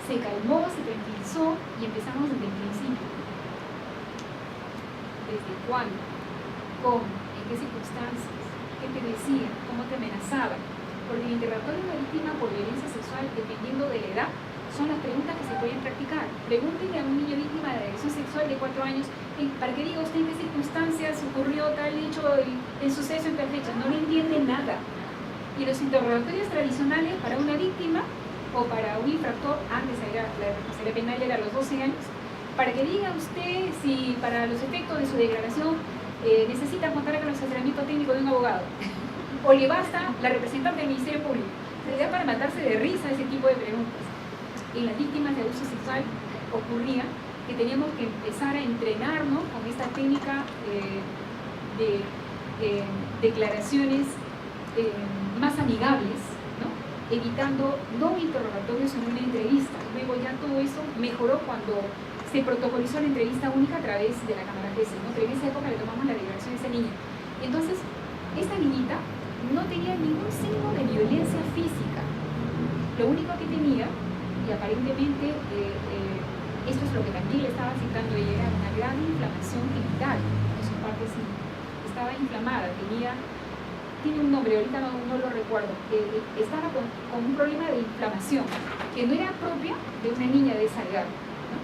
Se calmó, se tranquilizó y empezamos desde el principio. ¿Desde cuándo? ¿Cómo? ¿En qué circunstancias? ¿Qué te decía? ¿Cómo te amenazaba? Porque el interrogatorio de una víctima por violencia sexual, dependiendo de la edad, son las preguntas que se pueden practicar. Pregúntenle a un niño víctima de agresión sexual de 4 años para que diga usted en qué circunstancias ocurrió tal hecho, el suceso en tal fecha. No le entiende nada. Y los interrogatorios tradicionales para una víctima o para un infractor, antes era la responsabilidad penal era a los 12 años, para que diga usted si para los efectos de su declaración necesita contar con el asesoramiento técnico de un abogado o le basta la representante del Ministerio Público. Sería para matarse de risa ese tipo de preguntas. En las víctimas de abuso sexual ocurría que teníamos que empezar a entrenarnos con esta técnica de declaraciones más amigables, ¿no? Evitando no interrogatorios en una entrevista. Luego ya todo eso mejoró cuando se protocolizó la entrevista única a través de la cámara juez, ¿no? Pero en esa época le tomamos la declaración de esa niña. Entonces, esta niñita no tenía ningún signo de violencia física. Lo único que tenía, y aparentemente esto es lo que también le estaba citando ella, era una gran inflamación genital en su parte sí. Estaba inflamada, tiene un nombre, ahorita no lo recuerdo, estaba con un problema de inflamación que no era propia de una niña de esa edad, ¿no?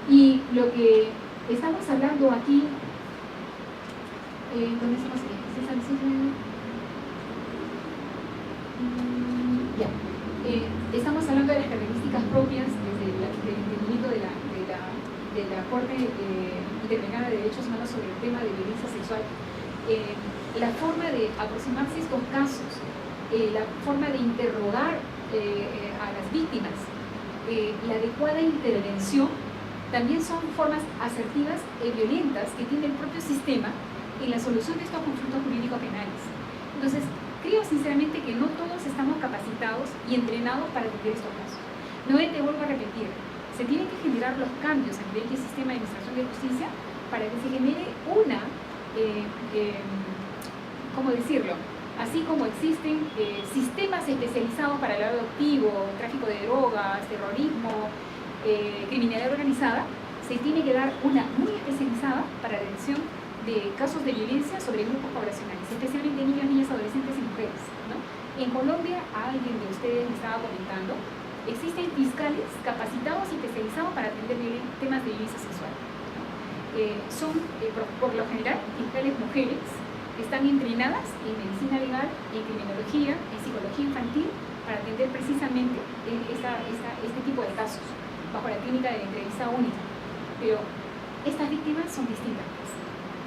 Y lo que estamos hablando aquí, ¿dónde estamos? Estamos hablando de las características propias desde el entendimiento de la Corte Interamericana de Derechos Humanos sobre el tema de violencia sexual. La forma de aproximarse a estos casos, la forma de interrogar a las víctimas, la adecuada intervención, también son formas asertivas y violentas que tiene el propio sistema en la solución de estos conflictos jurídicos penales. Entonces, creo sinceramente que no todos estamos capacitados y entrenados para atender estos casos. Nuevamente vuelvo a repetir, se tienen que generar los cambios a nivel del sistema de administración de justicia para que se genere una, ¿cómo decirlo? Así como existen sistemas especializados para el lado adoptivo, tráfico de drogas, terrorismo, criminalidad organizada, se tiene que dar una muy especializada para la atención de casos de violencia sobre grupos poblacionales, especialmente niños, niñas, adolescentes y mujeres, ¿no? En Colombia, alguien de ustedes me estaba comentando, existen fiscales capacitados y especializados para atender temas de violencia sexual, ¿no? Son, por lo general, fiscales mujeres que están entrenadas en medicina legal, en criminología, en psicología infantil, para atender precisamente este tipo de casos, bajo la técnica de la entrevista única. Pero estas víctimas son distintas,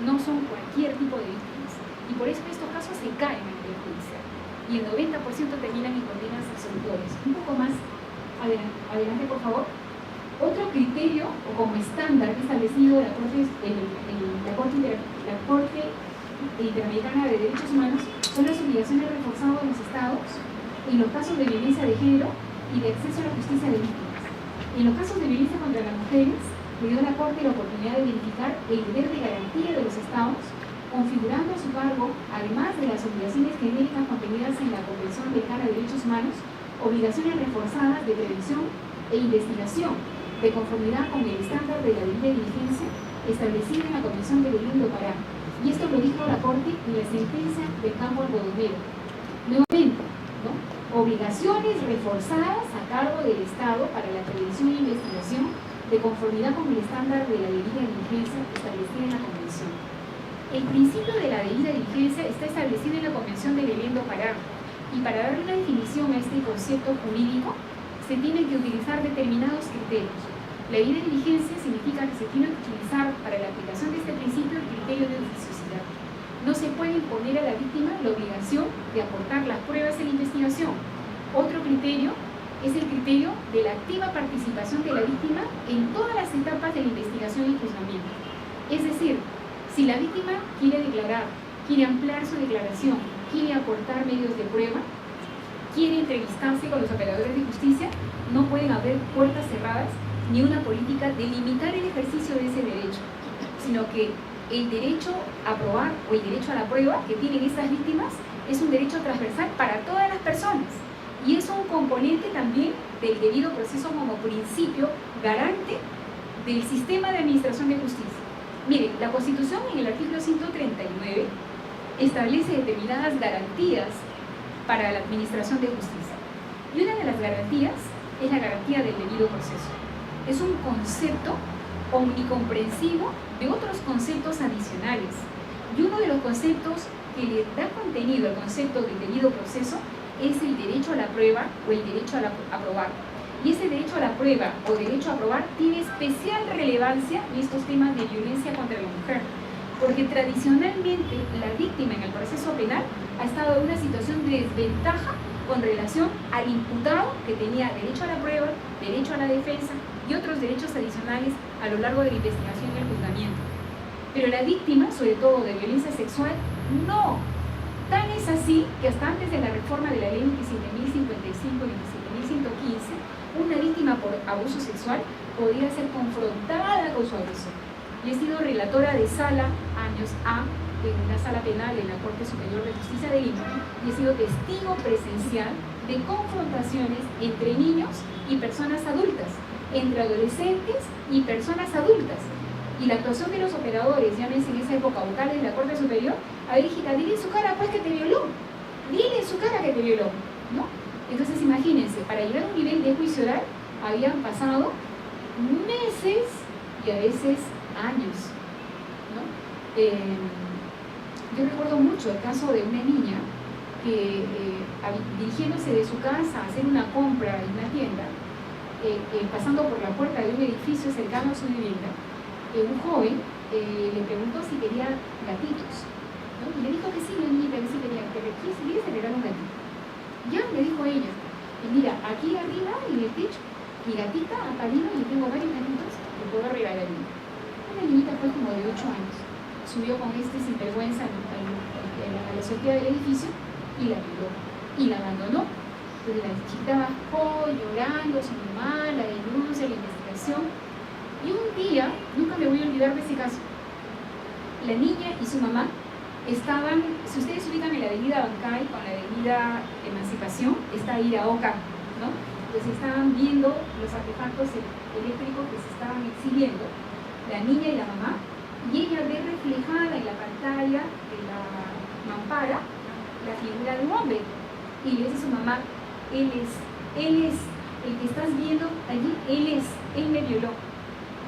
no son cualquier tipo de víctimas, y por eso estos casos se caen en el judicial, y el 90% terminan en condenas absolutorias. Un poco más adelante, por favor. Otro criterio, o como estándar establecido la Corte Interamericana de Derechos Humanos, son las obligaciones reforzadas de los Estados en los casos de violencia de género y de acceso a la justicia de víctimas. En los casos de violencia contra las mujeres, le dio a la Corte la oportunidad de verificar el deber de garantía de los Estados, configurando a su cargo, además de las obligaciones genéricas contenidas en la Convención Americana de Derechos Humanos, obligaciones reforzadas de prevención e investigación, de conformidad con el estándar de la debida diligencia establecido en la Convención de Belén do Pará. Y esto lo dijo la Corte en la sentencia del campo algodonero. Nuevamente, ¿no? Obligaciones reforzadas a cargo del Estado para la prevención e investigación de conformidad con el estándar de la debida diligencia establecida en la Convención. El principio de la debida diligencia está establecido en la Convención de Belén do Pará, y para darle una definición a este concepto jurídico se tienen que utilizar determinados criterios. La debida diligencia significa que se tiene que utilizar para la aplicación de este principio el criterio de oficiosidad. No se puede imponer a la víctima la obligación de aportar las pruebas en la investigación. Otro criterio es el criterio de la activa participación de la víctima en todas las etapas de la investigación y juzgamiento. Es decir, si la víctima quiere declarar, quiere ampliar su declaración, quiere aportar medios de prueba, quiere entrevistarse con los operadores de justicia, no pueden haber puertas cerradas ni una política de limitar el ejercicio de ese derecho, sino que el derecho a probar o el derecho a la prueba que tienen estas víctimas es un derecho transversal para todas las personas, y es un componente también del debido proceso como principio garante del sistema de administración de justicia. Miren, la Constitución en el artículo 139 establece determinadas garantías para la administración de justicia, y una de las garantías es la garantía del debido proceso. Es un concepto omnicomprensivo de otros conceptos adicionales, y uno de los conceptos que le da contenido al concepto del debido proceso es el derecho a la prueba o el derecho a probar. Y ese derecho a la prueba o derecho a probar tiene especial relevancia en estos temas de violencia contra la mujer, porque tradicionalmente la víctima en el proceso penal ha estado en una situación de desventaja con relación al imputado, que tenía derecho a la prueba, derecho a la defensa y otros derechos adicionales a lo largo de la investigación y el juzgamiento. Pero la víctima, sobre todo de violencia sexual, no. Tan es así que hasta antes de la reforma de la ley 27.055 y 27.115, una víctima por abuso sexual podría ser confrontada con su agresor. Yo he sido relatora de sala años A en una sala penal en la Corte Superior de Justicia de Lima y he sido testigo presencial de confrontaciones entre niños y personas adultas, entre adolescentes y personas adultas. Y la actuación de los operadores, llámense en esa época vocales de la Corte Superior, a ver, hijita, dile en su cara pues que te violó, dile en su cara que te violó, ¿no? Entonces imagínense, para llegar a un nivel de juicio oral habían pasado meses y a veces años, ¿no? Yo recuerdo mucho el caso de una niña que dirigiéndose de su casa a hacer una compra en una tienda, pasando por la puerta de un edificio cercano a su vivienda, un joven le preguntó si quería gatitos, ¿no? Y le dijo que sí, la niñita que sí quería, que se le regala un gatito. Ya, le dijo ella, y mira, aquí arriba en el techo, mi gatita, Palino, yo tengo varios gatitos, le puedo regalar a ella. Una niñita fue como de 8 años, subió con sinvergüenza a la azotea del edificio y la violó, y la abandonó. Entonces la chiquita bajó llorando, su mamá, la denuncia, la investigación. Y un día, nunca me voy a olvidar de ese caso, la niña y su mamá estaban, si ustedes se ubican en la avenida Bancay con la avenida Emancipación, está Iraoka, ¿no? Entonces estaban viendo los artefactos eléctricos que se estaban exhibiendo, la niña y la mamá, y ella ve reflejada en la pantalla de la mampara la figura de un hombre, y le dice a su mamá, él es el que estás viendo allí, él me violó.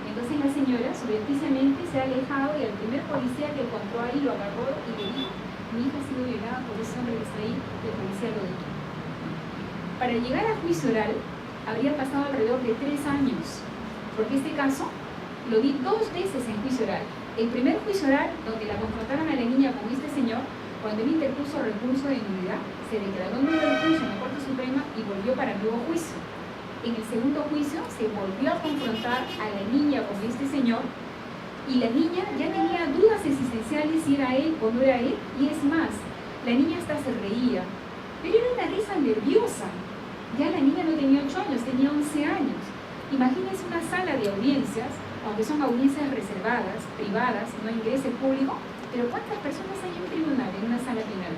Entonces la señora subrepticiamente se ha alejado y al primer policía que encontró ahí lo agarró y le dijo, mi hija ha sido violada por ese hombre que está ahí, el policía lo detuvo. Para llegar a juicio oral habría pasado alrededor de 3 años, porque este caso lo di 2 veces en juicio oral. El primer juicio oral, donde la confrontaron a la niña con este señor, cuando él interpuso recurso de nulidad, se declaró nulo el juicio en la Corte Suprema y volvió para nuevo juicio. En el segundo juicio se volvió a confrontar a la niña con este señor y la niña ya tenía dudas existenciales si era él o no era él, y es más, la niña hasta se reía, pero era una risa nerviosa. Ya la niña no tenía 8 años, tenía 11 años. Imagínense una sala de audiencias, aunque son audiencias reservadas, privadas, no ingresa el público, pero ¿cuántas personas hay en un tribunal, en una sala penal?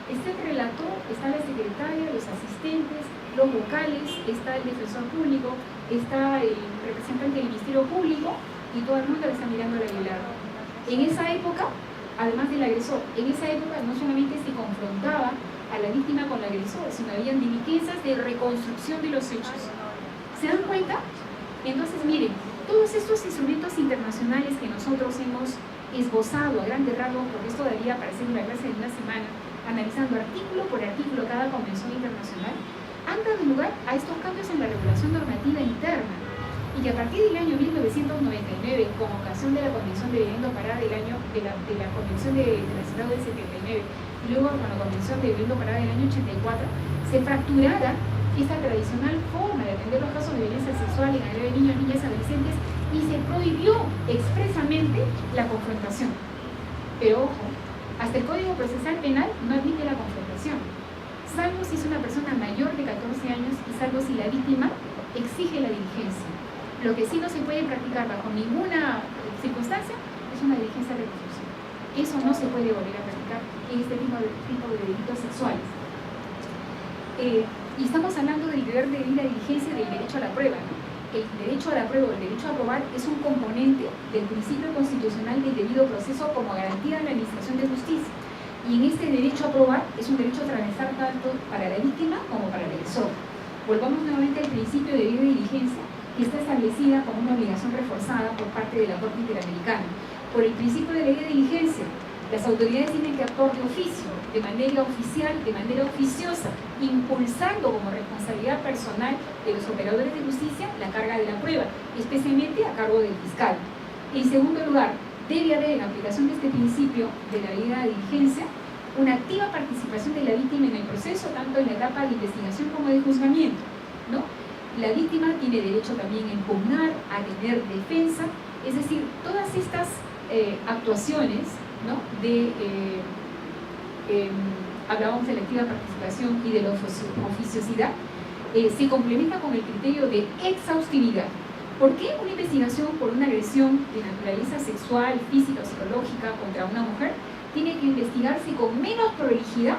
Está el relator, está la secretaria, los asistentes, los vocales, está el defensor público, está el representante del Ministerio Público y todo el mundo le está mirando a la violada. En esa época, además del agresor, en esa época no solamente se confrontaba a la víctima con el agresor, sino habían diligencias de reconstrucción de los hechos. ¿Se dan cuenta? Entonces, miren, todos estos instrumentos internacionales que nosotros hemos esbozado a grandes rasgos, porque esto daría para hacer una clase de una semana, analizando artículo por artículo cada convención internacional, han dado lugar a estos cambios en la regulación normativa interna, y que a partir del año 1999, con ocasión de la Convención de Vivienda Parada del año, de la Convención de la Ciudad del 79, y luego con la Convención de Vivienda Parada del año 84, se fracturara esta tradicional forma de atender los casos de violencia sexual en agravio de niños, niñas y adolescentes, y se prohibió expresamente la confrontación. Pero ojo, hasta el Código Procesal Penal no admite la confrontación, salvo si es una persona mayor de 14 años y salvo si la víctima exige la diligencia. Lo que sí no se puede practicar bajo ninguna circunstancia es una diligencia de reconstrucción. Eso no se puede volver a practicar en este tipo de delitos sexuales. Y estamos hablando del deber de debida diligencia y del derecho a la prueba, ¿no? El derecho a la prueba o el derecho a probar es un componente del principio constitucional del debido proceso como garantía de la administración de justicia. Y en este derecho a probar es un derecho transversal tanto para la víctima como para el agresor. Volvamos nuevamente al principio de debida diligencia, que está establecida como una obligación reforzada por parte de la Corte Interamericana. Por el principio de debida diligencia, Las autoridades tienen que actuar de oficio, de manera oficial, de manera oficiosa, impulsando como responsabilidad personal de los operadores de justicia la carga de la prueba, especialmente a cargo del fiscal. En segundo lugar, debe haber, en aplicación de este principio de la debida diligencia, una activa participación de la víctima en el proceso, tanto en la etapa de investigación como de juzgamiento, ¿no? La víctima tiene derecho también a impugnar, a tener defensa, es decir, todas estas actuaciones, ¿no? Hablábamos de la activa participación y de la oficiosidad, se complementa con el criterio de exhaustividad. ¿Por qué una investigación por una agresión de naturaleza sexual, física o psicológica contra una mujer tiene que investigarse con menos prolijidad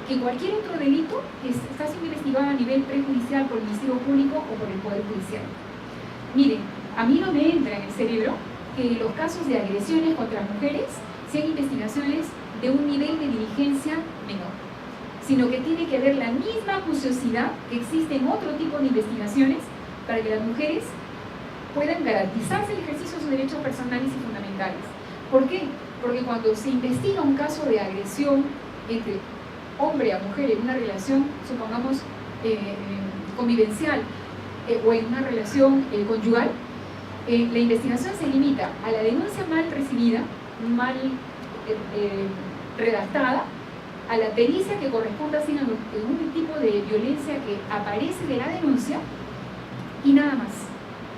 que cualquier otro delito que está siendo investigado a nivel prejudicial por el Ministerio Público o por el Poder Judicial? Miren, a mí no me entra en el cerebro que los casos de agresiones contra mujeres sean investigaciones de un nivel de diligencia menor, sino que tiene que haber la misma acuciosidad que existe en otro tipo de investigaciones para que las mujeres puedan garantizarse el ejercicio de sus derechos personales y fundamentales. ¿Por qué? Porque cuando se investiga un caso de agresión entre hombre a mujer en una relación, supongamos, convivencial o en una relación conyugal, la investigación se limita a la denuncia mal recibida, mal redactada, a la pericia que corresponda a un tipo de violencia que aparece de la denuncia y nada más,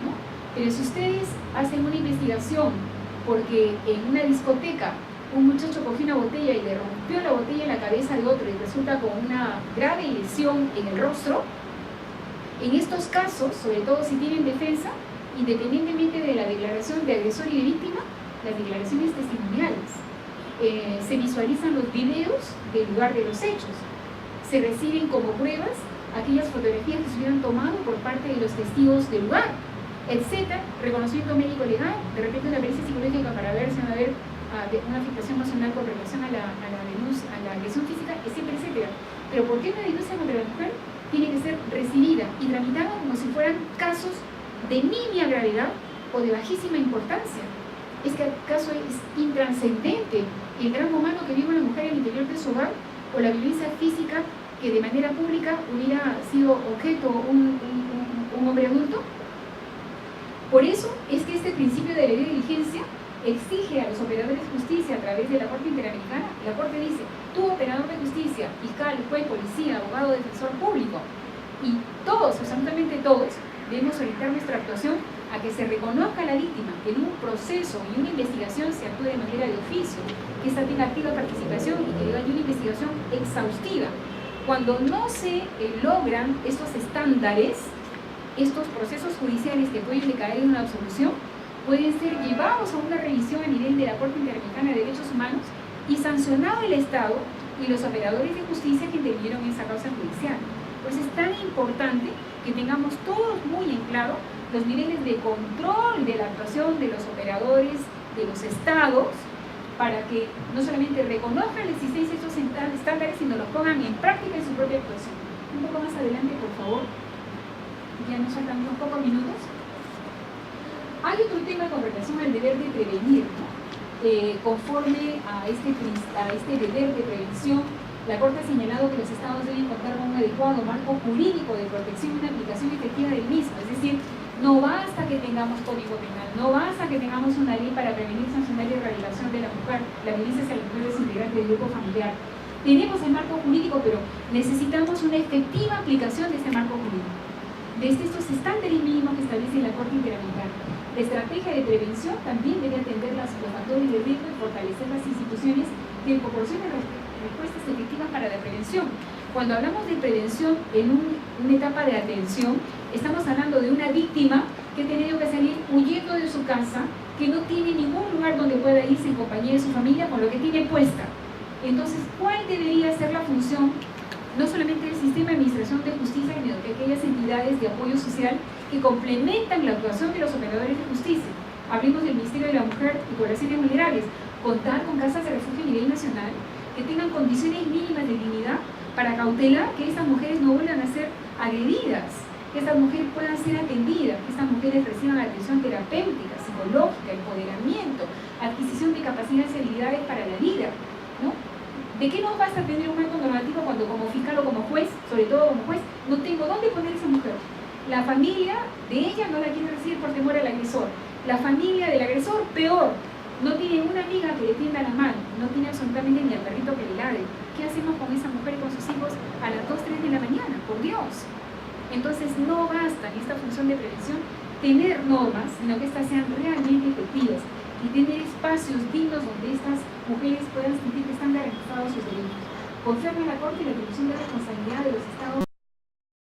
¿no? Pero si ustedes hacen una investigación porque en una discoteca un muchacho cogió una botella y le rompió la botella en la cabeza de otro y resulta con una grave lesión en el rostro, en estos casos, sobre todo si tienen defensa, independientemente de la declaración de agresor y de víctima, las declaraciones testimoniales, se visualizan los videos del lugar de los hechos, se reciben como pruebas aquellas fotografías que se hubieran tomado por parte de los testigos del lugar, etc. Reconocimiento médico legal, de repente una pericia psicológica para ver si va a haber una afectación emocional con relación a la denuncia, a la agresión física, etcétera, etcétera. Pero ¿por qué una denuncia contra la mujer tiene que ser recibida y tramitada como si fueran casos de nimia gravedad o de bajísima importancia? Es que acaso es intranscendente el drama humano que vive una mujer en el interior de su hogar o la violencia física que de manera pública hubiera sido objeto un hombre adulto. Por eso es que este principio de la ley de diligencia exige a los operadores de justicia a través de la Corte Interamericana. La Corte dice: tú, operador de justicia, fiscal, juez, policía, abogado, defensor público, y todos, absolutamente todos, debemos orientar nuestra actuación a que se reconozca a la víctima, que en un proceso y una investigación se actúe de manera de oficio, que esta tenga activa participación y que haya una investigación exhaustiva. Cuando no se logran estos estándares, estos procesos judiciales que pueden decaer en una absolución, pueden ser llevados a una revisión a nivel de la Corte Interamericana de Derechos Humanos y sancionado el Estado y los operadores de justicia que intervinieron en esa causa judicial. Pues es tan importante que tengamos todos muy en claro los niveles de control de la actuación de los operadores de los estados para que no solamente reconozcan la existencia de estos estándares, sino los pongan en práctica en su propia actuación. Un poco más adelante, por favor. Ya nos faltan unos pocos minutos. Hay otro tema con relación al deber de prevenir, ¿no? Conforme a este deber de prevención, la Corte ha señalado que los estados deben contar con un adecuado marco jurídico de protección y una aplicación efectiva del mismo. Es decir, no basta que tengamos código penal, no basta que tengamos una ley para prevenir, sancionar y erradicación de la mujer, la violencia hacia las mujeres integrantes del grupo familiar. Tenemos el marco jurídico, pero necesitamos una efectiva aplicación de este marco jurídico, desde estos estándares mínimos que establece la Corte Interamericana. La estrategia de prevención también debe atender los factores de riesgo y fortalecer las instituciones que proporcionen respuestas efectivas para la prevención. Cuando hablamos de prevención en una etapa de atención, estamos hablando de una víctima que ha tenido que salir huyendo de su casa, que no tiene ningún lugar donde pueda irse en compañía de su familia con lo que tiene puesta. Entonces, ¿cuál debería ser la función, no solamente del sistema de administración de justicia, sino de aquellas entidades de apoyo social que complementan la actuación de los operadores de justicia? Hablemos del Ministerio de la Mujer y Poblaciones Vulnerables. Contar con casas de refugio a nivel nacional que tengan condiciones mínimas de dignidad para cautelar que estas mujeres no vuelvan a ser agredidas, que estas mujeres puedan ser atendidas, que estas mujeres reciban atención terapéutica, psicológica, empoderamiento, adquisición de capacidades y habilidades para la vida. ¿De qué nos basta tener un marco normativo cuando como fiscal o como juez, sobre todo como juez, no tengo dónde poner a esa mujer? La familia de ella no la quiere recibir por temor al agresor. La familia del agresor, peor. No tiene una amiga que le tienda la mano, no tiene absolutamente ni al perrito que le ladre. ¿Qué hacemos con esa mujer y con sus hijos a las 2, 3 de la mañana? Por Dios. Entonces no basta en esta función de prevención tener normas, sino que éstas sean realmente efectivas y tener espacios dignos donde estas mujeres puedan sentir que están garantizados sus derechos. Confiar en la Corte y la atribución de responsabilidad de los Estados